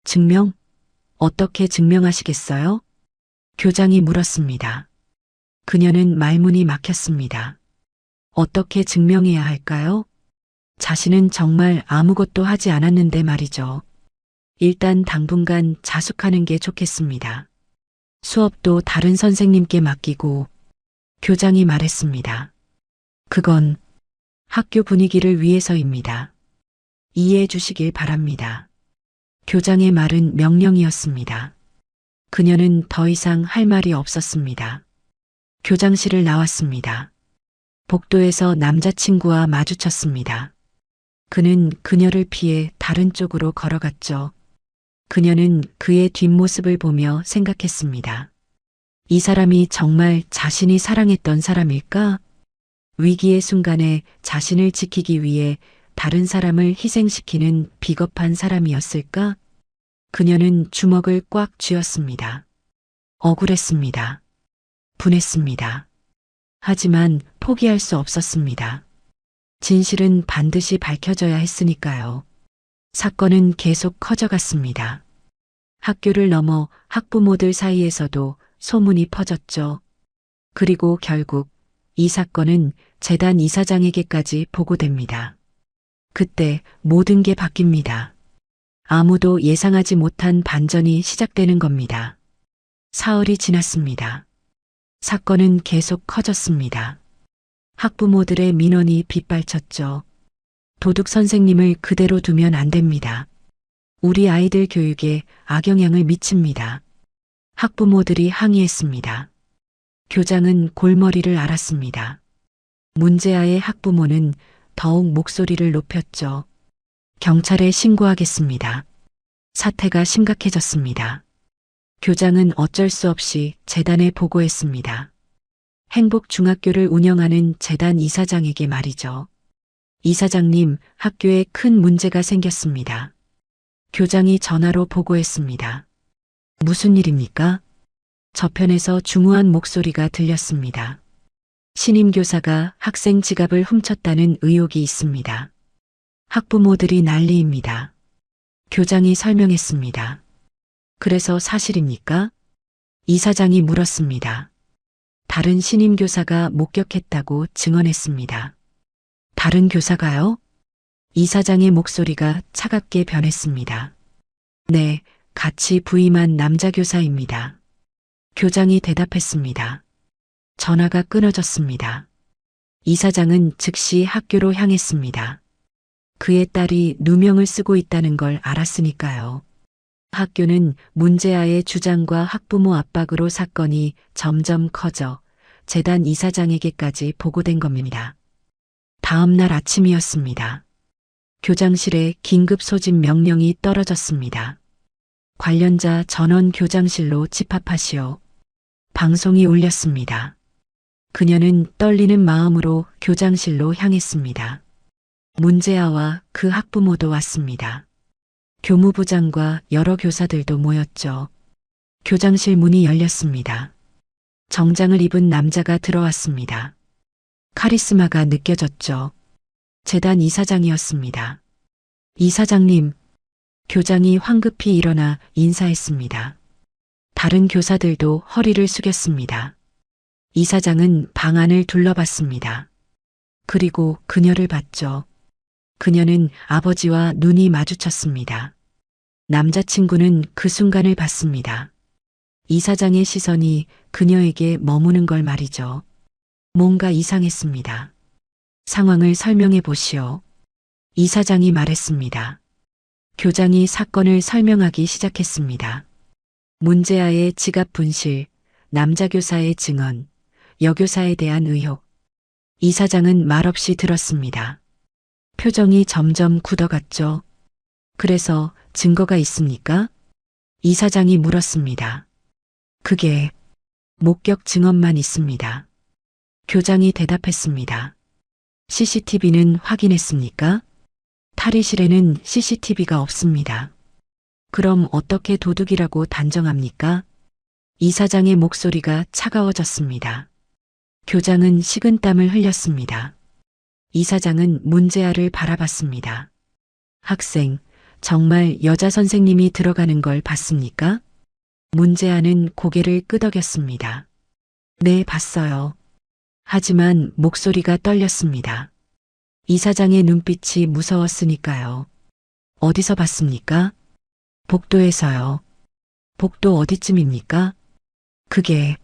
증명? 어떻게 증명하시겠어요? 교장이 물었습니다. 그녀는 말문이 막혔습니다. 어떻게 증명해야 할까요? 자신은 정말 아무것도 하지 않았는데 말이죠. 일단 당분간 자숙하는 게 좋겠습니다. 수업도 다른 선생님께 맡기고 교장이 말했습니다. 그건 학교 분위기를 위해서입니다. 이해해 주시길 바랍니다. 교장의 말은 명령이었습니다. 그녀는 더 이상 할 말이 없었습니다. 교장실을 나왔습니다. 복도에서 남자친구와 마주쳤습니다. 그는 그녀를 피해 다른 쪽으로 걸어갔죠. 그녀는 그의 뒷모습을 보며 생각했습니다. 이 사람이 정말 자신이 사랑했던 사람일까? 위기의 순간에 자신을 지키기 위해 다른 사람을 희생시키는 비겁한 사람이었을까? 그녀는 주먹을 꽉 쥐었습니다. 억울했습니다. 분했습니다. 하지만 포기할 수 없었습니다. 진실은 반드시 밝혀져야 했으니까요. 사건은 계속 커져갔습니다. 학교를 넘어 학부모들 사이에서도 소문이 퍼졌죠. 그리고 결국 이 사건은 재단 이사장에게까지 보고됩니다. 그때 모든 게 바뀝니다. 아무도 예상하지 못한 반전이 시작되는 겁니다. 사흘이 지났습니다. 사건은 계속 커졌습니다. 학부모들의 민원이 빗발쳤죠. 도둑 선생님을 그대로 두면 안 됩니다. 우리 아이들 교육에 악영향을 미칩니다. 학부모들이 항의했습니다. 교장은 골머리를 앓았습니다. 문제아의 학부모는 더욱 목소리를 높였죠. 경찰에 신고하겠습니다. 사태가 심각해졌습니다. 교장은 어쩔 수 없이 재단에 보고했습니다. 행복중학교를 운영하는 재단 이사장에게 말이죠. 이사장님, 학교에 큰 문제가 생겼습니다. 교장이 전화로 보고했습니다. 무슨 일입니까? 저편에서 중후한 목소리가 들렸습니다. 신임 교사가 학생 지갑을 훔쳤다는 의혹이 있습니다. 학부모들이 난리입니다. 교장이 설명했습니다. 그래서 사실입니까? 이사장이 물었습니다. 다른 신임 교사가 목격했다고 증언했습니다. 다른 교사가요? 이사장의 목소리가 차갑게 변했습니다. 네, 같이 부임한 남자 교사입니다. 교장이 대답했습니다. 전화가 끊어졌습니다. 이사장은 즉시 학교로 향했습니다. 그의 딸이 누명을 쓰고 있다는 걸 알았으니까요. 학교는 문제아의 주장과 학부모 압박으로 사건이 점점 커져 재단 이사장에게까지 보고된 겁니다. 다음 날 아침이었습니다. 교장실에 긴급 소집 명령이 떨어졌습니다. 관련자 전원 교장실로 집합하시오. 방송이 울렸습니다. 그녀는 떨리는 마음으로 교장실로 향했습니다. 문제아와 그 학부모도 왔습니다. 교무부장과 여러 교사들도 모였죠. 교장실 문이 열렸습니다. 정장을 입은 남자가 들어왔습니다. 카리스마가 느껴졌죠. 재단 이사장이었습니다. 이사장님, 교장이 황급히 일어나 인사했습니다. 다른 교사들도 허리를 숙였습니다. 이사장은 방 안을 둘러봤습니다. 그리고 그녀를 봤죠. 그녀는 아버지와 눈이 마주쳤습니다. 남자친구는 그 순간을 봤습니다. 이사장의 시선이 그녀에게 머무는 걸 말이죠. 뭔가 이상했습니다. 상황을 설명해 보시오. 이사장이 말했습니다. 교장이 사건을 설명하기 시작했습니다. 문제아의 지갑 분실, 남자 교사의 증언, 여교사에 대한 의혹. 이사장은 말없이 들었습니다. 표정이 점점 굳어갔죠. 그래서 증거가 있습니까? 이사장이 물었습니다. 그게 목격 증언만 있습니다. 교장이 대답했습니다. CCTV는 확인했습니까? 탈의실에는 CCTV가 없습니다. 그럼 어떻게 도둑이라고 단정합니까? 이사장의 목소리가 차가워졌습니다. 교장은 식은땀을 흘렸습니다. 이사장은 문제아를 바라봤습니다. 학생, 정말 여자 선생님이 들어가는 걸 봤습니까? 문제아는 고개를 끄덕였습니다. 네, 봤어요. 하지만 목소리가 떨렸습니다. 이사장의 눈빛이 무서웠으니까요. 어디서 봤습니까? 복도에서요. 복도 어디쯤입니까? 그게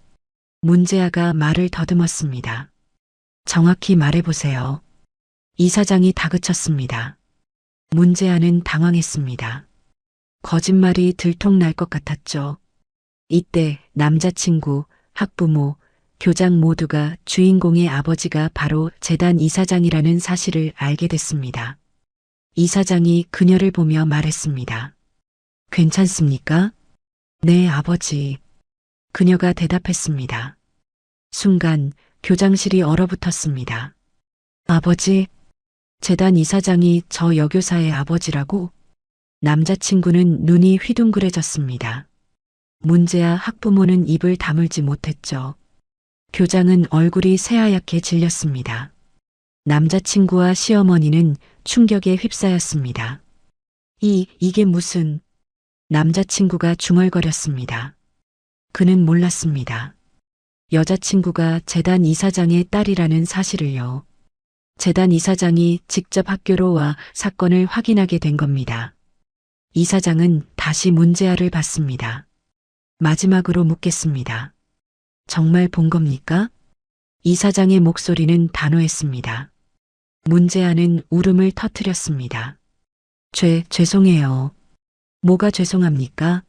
문제아가 말을 더듬었습니다. 정확히 말해보세요. 이사장이 다그쳤습니다. 문제아는 당황했습니다. 거짓말이 들통날 것 같았죠. 이때 남자친구, 학부모, 교장 모두가 주인공의 아버지가 바로 재단 이사장이라는 사실을 알게 됐습니다. 이사장이 그녀를 보며 말했습니다. 괜찮습니까? 네, 아버지. 그녀가 대답했습니다. 순간 교장실이 얼어붙었습니다. 아버지, 재단 이사장이 저 여교사의 아버지라고? 남자친구는 눈이 휘둥그레졌습니다. 문제아 학부모는 입을 다물지 못했죠. 교장은 얼굴이 새하얗게 질렸습니다. 남자친구와 시어머니는 충격에 휩싸였습니다. 이게 무슨... 남자친구가 중얼거렸습니다. 그는 몰랐습니다. 여자친구가 재단 이사장의 딸이라는 사실을요. 재단 이사장이 직접 학교로 와 사건을 확인하게 된 겁니다. 이사장은 다시 문제아를 봤습니다. 마지막으로 묻겠습니다. 정말 본 겁니까? 이사장의 목소리는 단호했습니다. 문제아는 울음을 터뜨렸습니다. 죄송해요. 뭐가 죄송합니까?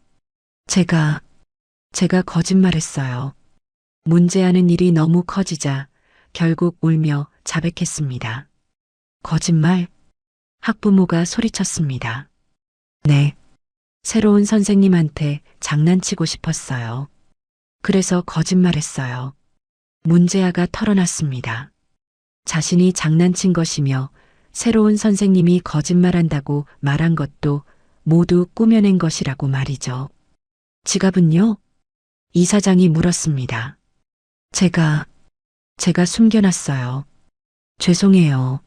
제가 거짓말했어요. 문제아는 일이 너무 커지자 결국 울며 자백했습니다. 거짓말? 학부모가 소리쳤습니다. 네. 새로운 선생님한테 장난치고 싶었어요. 그래서 거짓말했어요. 문제아가 털어놨습니다. 자신이 장난친 것이며 새로운 선생님이 거짓말한다고 말한 것도 모두 꾸며낸 것이라고 말이죠. 지갑은요? 이사장이 물었습니다. 제가 숨겨놨어요. 죄송해요.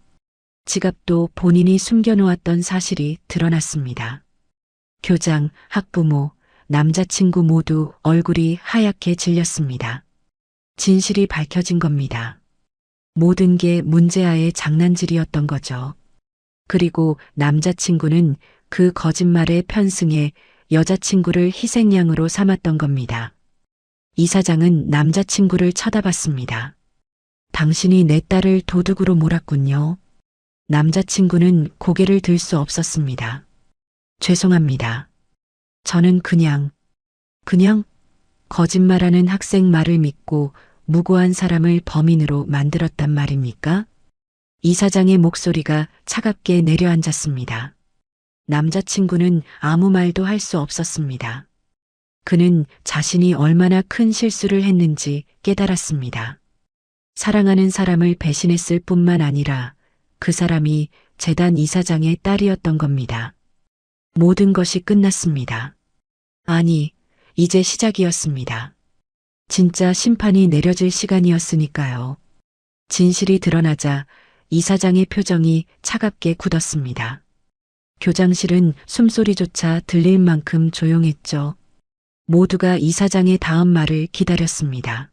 지갑도 본인이 숨겨놓았던 사실이 드러났습니다. 교장, 학부모, 남자친구 모두 얼굴이 하얗게 질렸습니다. 진실이 밝혀진 겁니다. 모든 게 문제아의 장난질이었던 거죠. 그리고 남자친구는 그 거짓말에 편승해 여자친구를 희생양으로 삼았던 겁니다. 이사장은 남자친구를 쳐다봤습니다. 당신이 내 딸을 도둑으로 몰았군요. 남자친구는 고개를 들 수 없었습니다. 죄송합니다. 저는 그냥 거짓말하는 학생 말을 믿고 무고한 사람을 범인으로 만들었단 말입니까? 이사장의 목소리가 차갑게 내려앉았습니다. 남자친구는 아무 말도 할 수 없었습니다. 그는 자신이 얼마나 큰 실수를 했는지 깨달았습니다. 사랑하는 사람을 배신했을 뿐만 아니라 그 사람이 재단 이사장의 딸이었던 겁니다. 모든 것이 끝났습니다. 아니, 이제 시작이었습니다. 진짜 심판이 내려질 시간이었으니까요. 진실이 드러나자 이사장의 표정이 차갑게 굳었습니다. 교장실은 숨소리조차 들릴 만큼 조용했죠. 모두가 이사장의 다음 말을 기다렸습니다.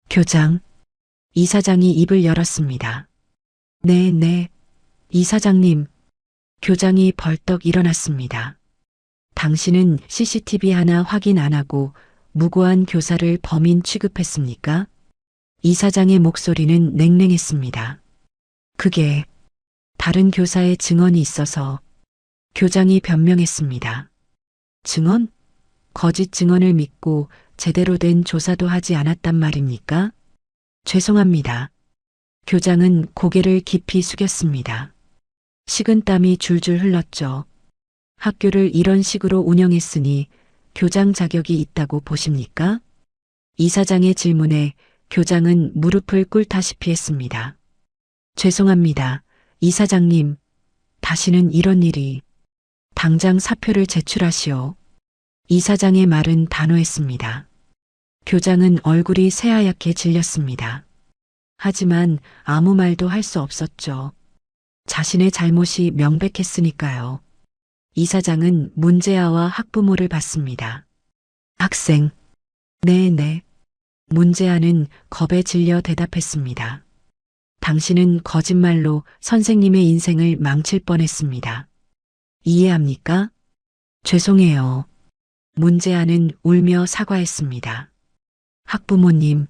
교장. 이사장이 입을 열었습니다. 네. 이사장님. 교장이 벌떡 일어났습니다. 당신은 CCTV 하나 확인 안 하고 무고한 교사를 범인 취급했습니까? 이사장의 목소리는 냉랭했습니다. 그게 다른 교사의 증언이 있어서 교장이 변명했습니다. 증언? 거짓 증언을 믿고 제대로 된 조사도 하지 않았단 말입니까? 죄송합니다. 교장은 고개를 깊이 숙였습니다. 식은땀이 줄줄 흘렀죠. 학교를 이런 식으로 운영했으니 교장 자격이 있다고 보십니까? 이사장의 질문에 교장은 무릎을 꿇다시피 했습니다. 죄송합니다. 이사장님, 다시는 이런 일이. 당장 사표를 제출하시오. 이사장의 말은 단호했습니다. 교장은 얼굴이 새하얗게 질렸습니다. 하지만 아무 말도 할 수 없었죠. 자신의 잘못이 명백했으니까요. 이사장은 문제아와 학부모를 봤습니다. 학생. 네. 문제아는 겁에 질려 대답했습니다. 당신은 거짓말로 선생님의 인생을 망칠 뻔했습니다. 이해합니까? 죄송해요. 문제아는 울며 사과했습니다. 학부모님.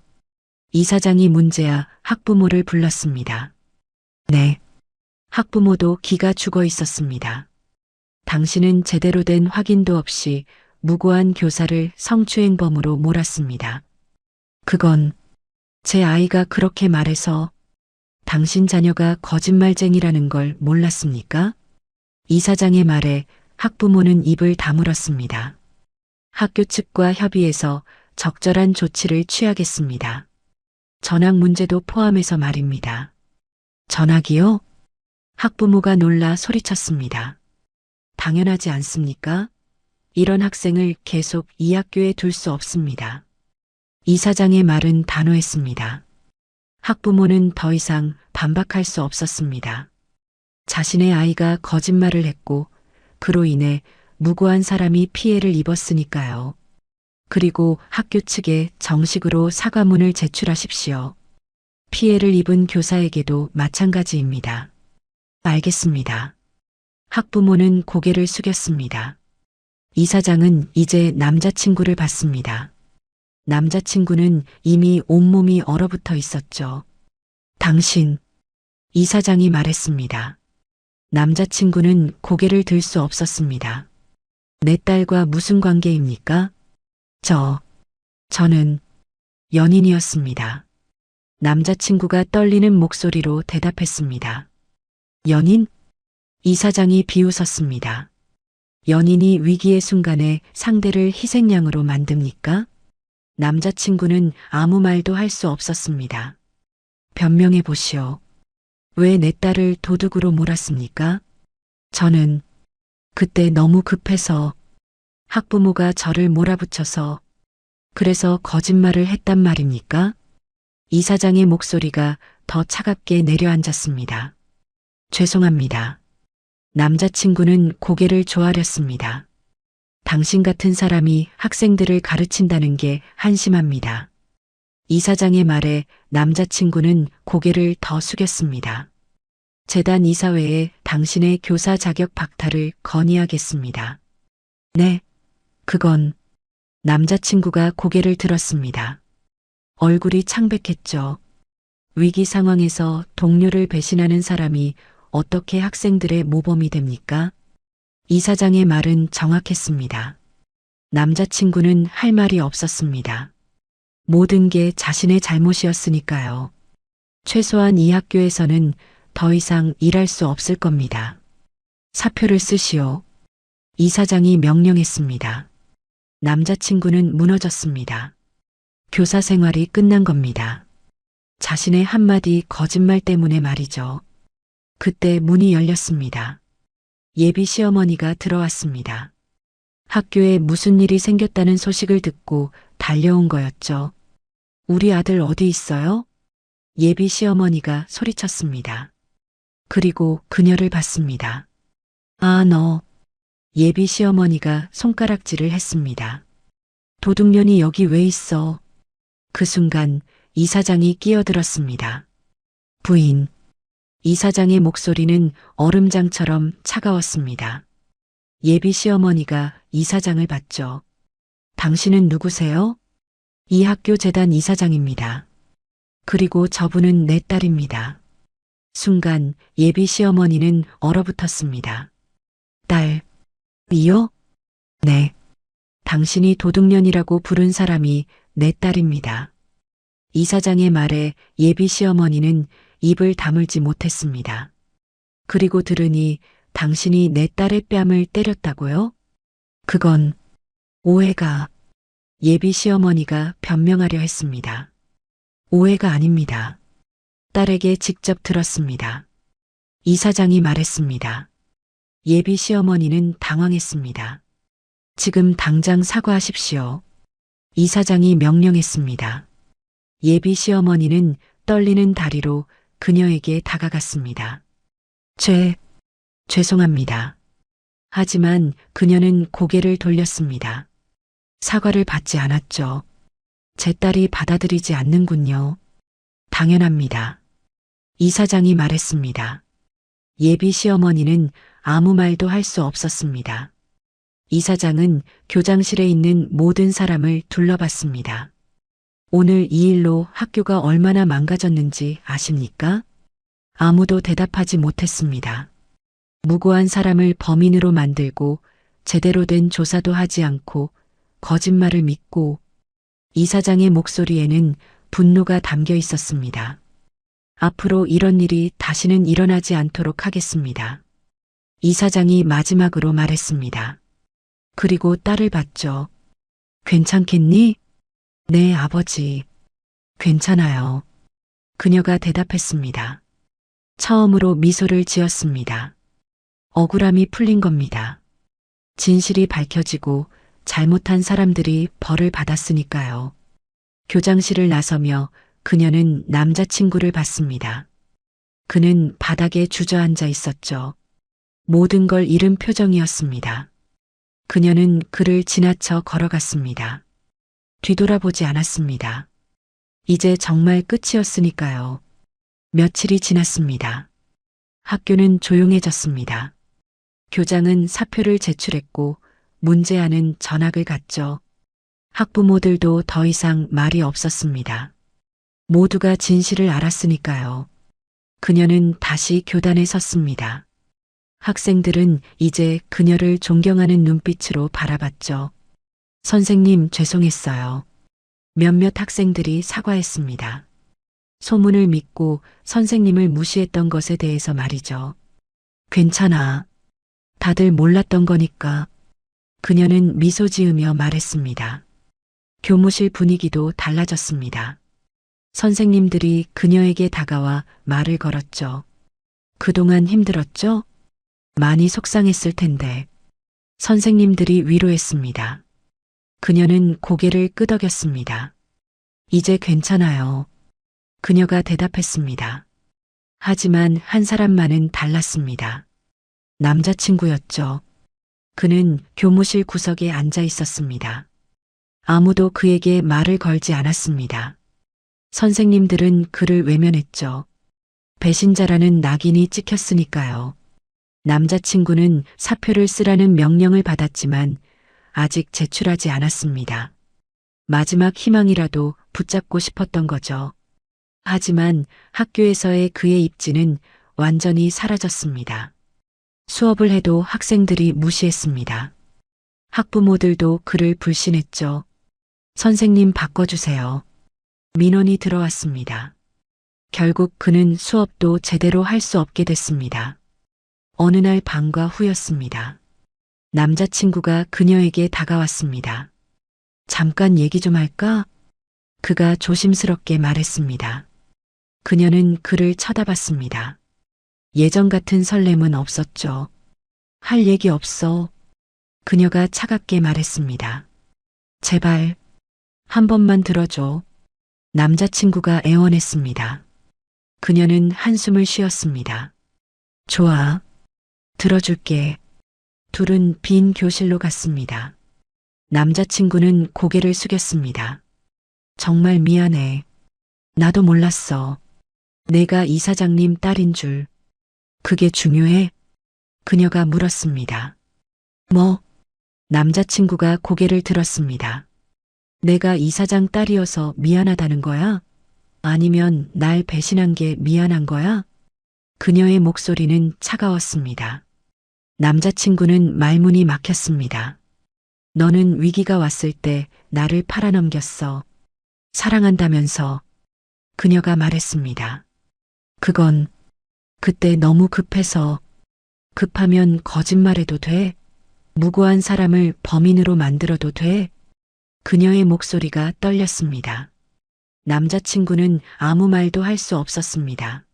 이사장이 문제아 학부모를 불렀습니다. 네. 학부모도 기가 죽어 있었습니다. 당신은 제대로 된 확인도 없이 무고한 교사를 성추행범으로 몰았습니다. 그건 제 아이가 그렇게 말해서 당신 자녀가 거짓말쟁이라는 걸 몰랐습니까? 이사장의 말에 학부모는 입을 다물었습니다. 학교 측과 협의해서 적절한 조치를 취하겠습니다. 전학 문제도 포함해서 말입니다. 전학이요? 학부모가 놀라 소리쳤습니다. 당연하지 않습니까? 이런 학생을 계속 이 학교에 둘 수 없습니다. 이사장의 말은 단호했습니다. 학부모는 더 이상 반박할 수 없었습니다. 자신의 아이가 거짓말을 했고 그로 인해 무고한 사람이 피해를 입었으니까요. 그리고 학교 측에 정식으로 사과문을 제출하십시오. 피해를 입은 교사에게도 마찬가지입니다. 알겠습니다. 학부모는 고개를 숙였습니다. 이사장은 이제 남자친구를 봤습니다. 남자친구는 이미 온몸이 얼어붙어 있었죠. 당신, 이사장이 말했습니다. 남자친구는 고개를 들 수 없었습니다. 내 딸과 무슨 관계입니까? 저는 연인이었습니다. 남자친구가 떨리는 목소리로 대답했습니다. 연인? 이사장이 비웃었습니다. 연인이 위기의 순간에 상대를 희생양으로 만듭니까? 남자친구는 아무 말도 할 수 없었습니다. 변명해 보시오. 왜 내 딸을 도둑으로 몰았습니까? 저는 그때 너무 급해서 학부모가 저를 몰아붙여서 그래서 거짓말을 했단 말입니까? 이사장의 목소리가 더 차갑게 내려앉았습니다. 죄송합니다. 남자친구는 고개를 조아렸습니다. 당신 같은 사람이 학생들을 가르친다는 게 한심합니다. 이사장의 말에 남자친구는 고개를 더 숙였습니다. 재단 이사회에 당신의 교사 자격 박탈을 건의하겠습니다. 네, 그건 남자친구가 고개를 들었습니다. 얼굴이 창백했죠. 위기 상황에서 동료를 배신하는 사람이 어떻게 학생들의 모범이 됩니까? 이사장의 말은 정확했습니다. 남자친구는 할 말이 없었습니다. 모든 게 자신의 잘못이었으니까요. 최소한 이 학교에서는 더 이상 일할 수 없을 겁니다. 사표를 쓰시오. 이사장이 명령했습니다. 남자친구는 무너졌습니다. 교사 생활이 끝난 겁니다. 자신의 한마디 거짓말 때문에 말이죠. 그때 문이 열렸습니다. 예비 시어머니가 들어왔습니다. 학교에 무슨 일이 생겼다는 소식을 듣고 달려온 거였죠. 우리 아들 어디 있어요? 예비 시어머니가 소리쳤습니다. 그리고 그녀를 봤습니다. 아, 너. 예비 시어머니가 손가락질을 했습니다. 도둑년이 여기 왜 있어? 그 순간 이사장이 끼어들었습니다. 부인. 이사장의 목소리는 얼음장처럼 차가웠습니다. 예비 시어머니가 이사장을 봤죠. 당신은 누구세요? 이 학교 재단 이사장입니다. 그리고 저분은 내 딸입니다. 순간 예비 시어머니는 얼어붙었습니다. 딸이요? 네. 당신이 도둑년이라고 부른 사람이 내 딸입니다. 이사장의 말에 예비 시어머니는 입을 다물지 못했습니다. 그리고 들으니 당신이 내 딸의 뺨을 때렸다고요? 그건 오해가. 예비 시어머니가 변명하려 했습니다. 오해가 아닙니다. 딸에게 직접 들었습니다. 이사장이 말했습니다. 예비 시어머니는 당황했습니다. 지금 당장 사과하십시오. 이사장이 명령했습니다. 예비 시어머니는 떨리는 다리로 그녀에게 다가갔습니다. 죄송합니다. 하지만 그녀는 고개를 돌렸습니다. 사과를 받지 않았죠. 제 딸이 받아들이지 않는군요. 당연합니다. 이사장이 말했습니다. 예비 시어머니는 아무 말도 할 수 없었습니다. 이사장은 교장실에 있는 모든 사람을 둘러봤습니다. 오늘 이 일로 학교가 얼마나 망가졌는지 아십니까? 아무도 대답하지 못했습니다. 무고한 사람을 범인으로 만들고 제대로 된 조사도 하지 않고 거짓말을 믿고. 이사장의 목소리에는 분노가 담겨 있었습니다. 앞으로 이런 일이 다시는 일어나지 않도록 하겠습니다. 이사장이 마지막으로 말했습니다. 그리고 딸을 봤죠. 괜찮겠니? 네, 아버지. 괜찮아요. 그녀가 대답했습니다. 처음으로 미소를 지었습니다. 억울함이 풀린 겁니다. 진실이 밝혀지고 잘못한 사람들이 벌을 받았으니까요. 교장실을 나서며 그녀는 남자친구를 봤습니다. 그는 바닥에 주저앉아 있었죠. 모든 걸 잃은 표정이었습니다. 그녀는 그를 지나쳐 걸어갔습니다. 뒤돌아보지 않았습니다. 이제 정말 끝이었으니까요. 며칠이 지났습니다. 학교는 조용해졌습니다. 교장은 사표를 제출했고 문제아는 전학을 갔죠. 학부모들도 더 이상 말이 없었습니다. 모두가 진실을 알았으니까요. 그녀는 다시 교단에 섰습니다. 학생들은 이제 그녀를 존경하는 눈빛으로 바라봤죠. 선생님, 죄송했어요. 몇몇 학생들이 사과했습니다. 소문을 믿고 선생님을 무시했던 것에 대해서 말이죠. 괜찮아. 다들 몰랐던 거니까. 그녀는 미소 지으며 말했습니다. 교무실 분위기도 달라졌습니다. 선생님들이 그녀에게 다가와 말을 걸었죠. 그동안 힘들었죠? 많이 속상했을 텐데. 선생님들이 위로했습니다. 그녀는 고개를 끄덕였습니다. 이제 괜찮아요. 그녀가 대답했습니다. 하지만 한 사람만은 달랐습니다. 남자친구였죠. 그는 교무실 구석에 앉아 있었습니다. 아무도 그에게 말을 걸지 않았습니다. 선생님들은 그를 외면했죠. 배신자라는 낙인이 찍혔으니까요. 남자친구는 사표를 쓰라는 명령을 받았지만 아직 제출하지 않았습니다. 마지막 희망이라도 붙잡고 싶었던 거죠. 하지만 학교에서의 그의 입지는 완전히 사라졌습니다. 수업을 해도 학생들이 무시했습니다. 학부모들도 그를 불신했죠. 선생님, 바꿔주세요. 민원이 들어왔습니다. 결국 그는 수업도 제대로 할 수 없게 됐습니다. 어느 날 방과 후였습니다. 남자친구가 그녀에게 다가왔습니다. 잠깐 얘기 좀 할까? 그가 조심스럽게 말했습니다. 그녀는 그를 쳐다봤습니다. 예전 같은 설렘은 없었죠. 할 얘기 없어. 그녀가 차갑게 말했습니다. 제발, 한 번만 들어줘. 남자친구가 애원했습니다. 그녀는 한숨을 쉬었습니다. 좋아. 들어줄게. 둘은 빈 교실로 갔습니다. 남자친구는 고개를 숙였습니다. 정말 미안해. 나도 몰랐어. 내가 이사장님 딸인 줄. 그게 중요해? 그녀가 물었습니다. 뭐? 남자친구가 고개를 들었습니다. 내가 이사장 딸이어서 미안하다는 거야? 아니면 날 배신한 게 미안한 거야? 그녀의 목소리는 차가웠습니다. 남자친구는 말문이 막혔습니다. 너는 위기가 왔을 때 나를 팔아넘겼어. 사랑한다면서. 그녀가 말했습니다. 그건 그때 너무 급해서. 급하면 거짓말해도 돼? 무고한 사람을 범인으로 만들어도 돼? 그녀의 목소리가 떨렸습니다. 남자친구는 아무 말도 할 수 없었습니다.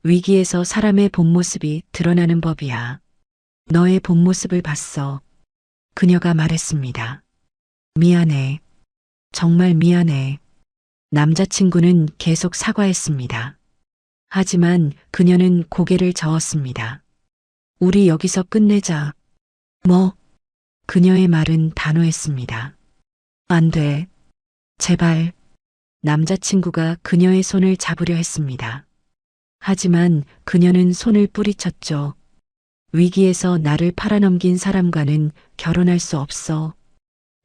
위기에서 사람의 본 모습이 드러나는 법이야. 너의 본 모습을 봤어. 그녀가 말했습니다. 미안해. 정말 미안해. 남자친구는 계속 사과했습니다. 하지만 그녀는 고개를 저었습니다. 우리 여기서 끝내자. 뭐? 그녀의 말은 단호했습니다. 안 돼. 제발. 남자친구가 그녀의 손을 잡으려 했습니다. 하지만 그녀는 손을 뿌리쳤죠. 위기에서 나를 팔아넘긴 사람과는 결혼할 수 없어.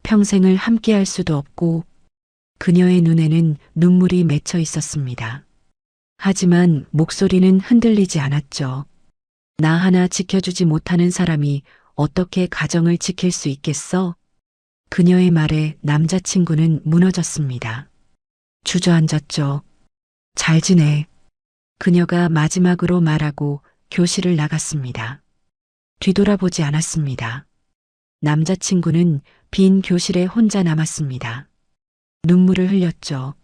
평생을 함께할 수도 없고. 그녀의 눈에는 눈물이 맺혀 있었습니다. 하지만 목소리는 흔들리지 않았죠. 나 하나 지켜주지 못하는 사람이 어떻게 가정을 지킬 수 있겠어? 그녀의 말에 남자친구는 무너졌습니다. 주저앉았죠. 잘 지내. 그녀가 마지막으로 말하고 교실을 나갔습니다. 뒤돌아보지 않았습니다. 남자친구는 빈 교실에 혼자 남았습니다. 눈물을 흘렸죠.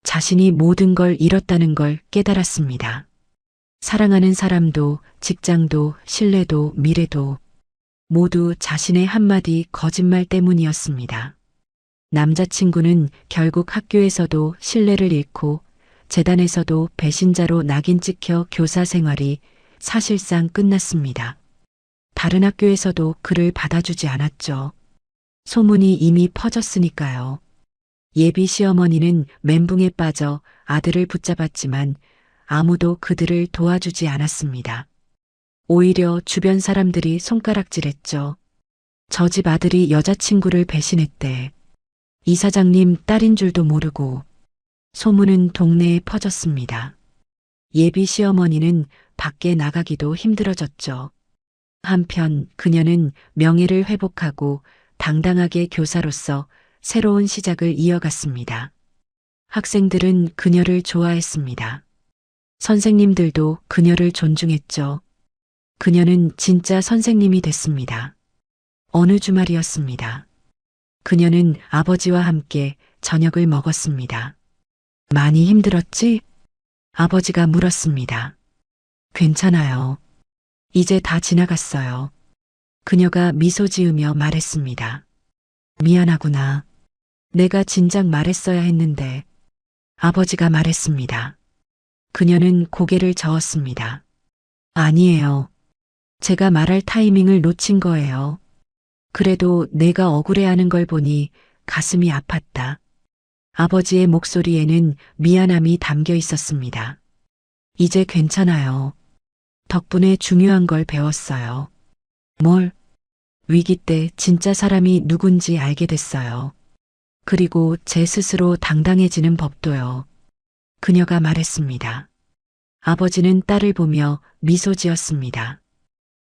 자신이 모든 걸 잃었다는 걸 깨달았습니다. 사랑하는 사람도, 직장도, 신뢰도, 미래도 모두 자신의 한마디 거짓말 때문이었습니다. 남자친구는 결국 학교에서도 신뢰를 잃고 재단에서도 배신자로 낙인 찍혀 교사 생활이 사실상 끝났습니다. 다른 학교에서도 그를 받아주지 않았죠. 소문이 이미 퍼졌으니까요. 예비 시어머니는 멘붕에 빠져 아들을 붙잡았지만 아무도 그들을 도와주지 않았습니다. 오히려 주변 사람들이 손가락질했죠. 저 집 아들이 여자친구를 배신했대. 이사장님 딸인 줄도 모르고 소문은 동네에 퍼졌습니다. 예비 시어머니는 밖에 나가기도 힘들어졌죠. 한편 그녀는 명예를 회복하고 당당하게 교사로서 새로운 시작을 이어갔습니다. 학생들은 그녀를 좋아했습니다. 선생님들도 그녀를 존중했죠. 그녀는 진짜 선생님이 됐습니다. 어느 주말이었습니다. 그녀는 아버지와 함께 저녁을 먹었습니다. 많이 힘들었지? 아버지가 물었습니다. 괜찮아요. 이제 다 지나갔어요. 그녀가 미소 지으며 말했습니다. 미안하구나. 내가 진작 말했어야 했는데. 아버지가 말했습니다. 그녀는 고개를 저었습니다. 아니에요. 제가 말할 타이밍을 놓친 거예요. 그래도 내가 억울해하는 걸 보니 가슴이 아팠다. 아버지의 목소리에는 미안함이 담겨 있었습니다. 이제 괜찮아요. 덕분에 중요한 걸 배웠어요. 뭘? 위기 때 진짜 사람이 누군지 알게 됐어요. 그리고 제 스스로 당당해지는 법도요. 그녀가 말했습니다. 아버지는 딸을 보며 미소 지었습니다.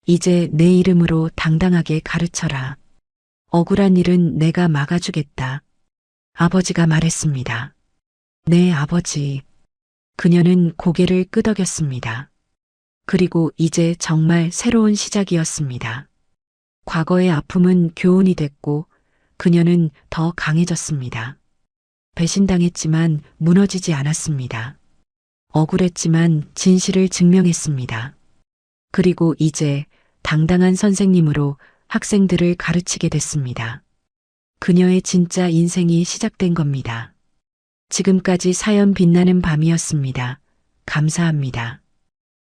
이제 내 이름으로 당당하게 가르쳐라. 억울한 일은 내가 막아주겠다. 아버지가 말했습니다. 네, 아버지. 그녀는 고개를 끄덕였습니다. 그리고 이제 정말 새로운 시작이었습니다. 과거의 아픔은 교훈이 됐고 그녀는 더 강해졌습니다. 배신당했지만 무너지지 않았습니다. 억울했지만 진실을 증명했습니다. 그리고 이제 당당한 선생님으로 학생들을 가르치게 됐습니다. 그녀의 진짜 인생이 시작된 겁니다. 지금까지 사연 빛나는 밤이었습니다. 감사합니다.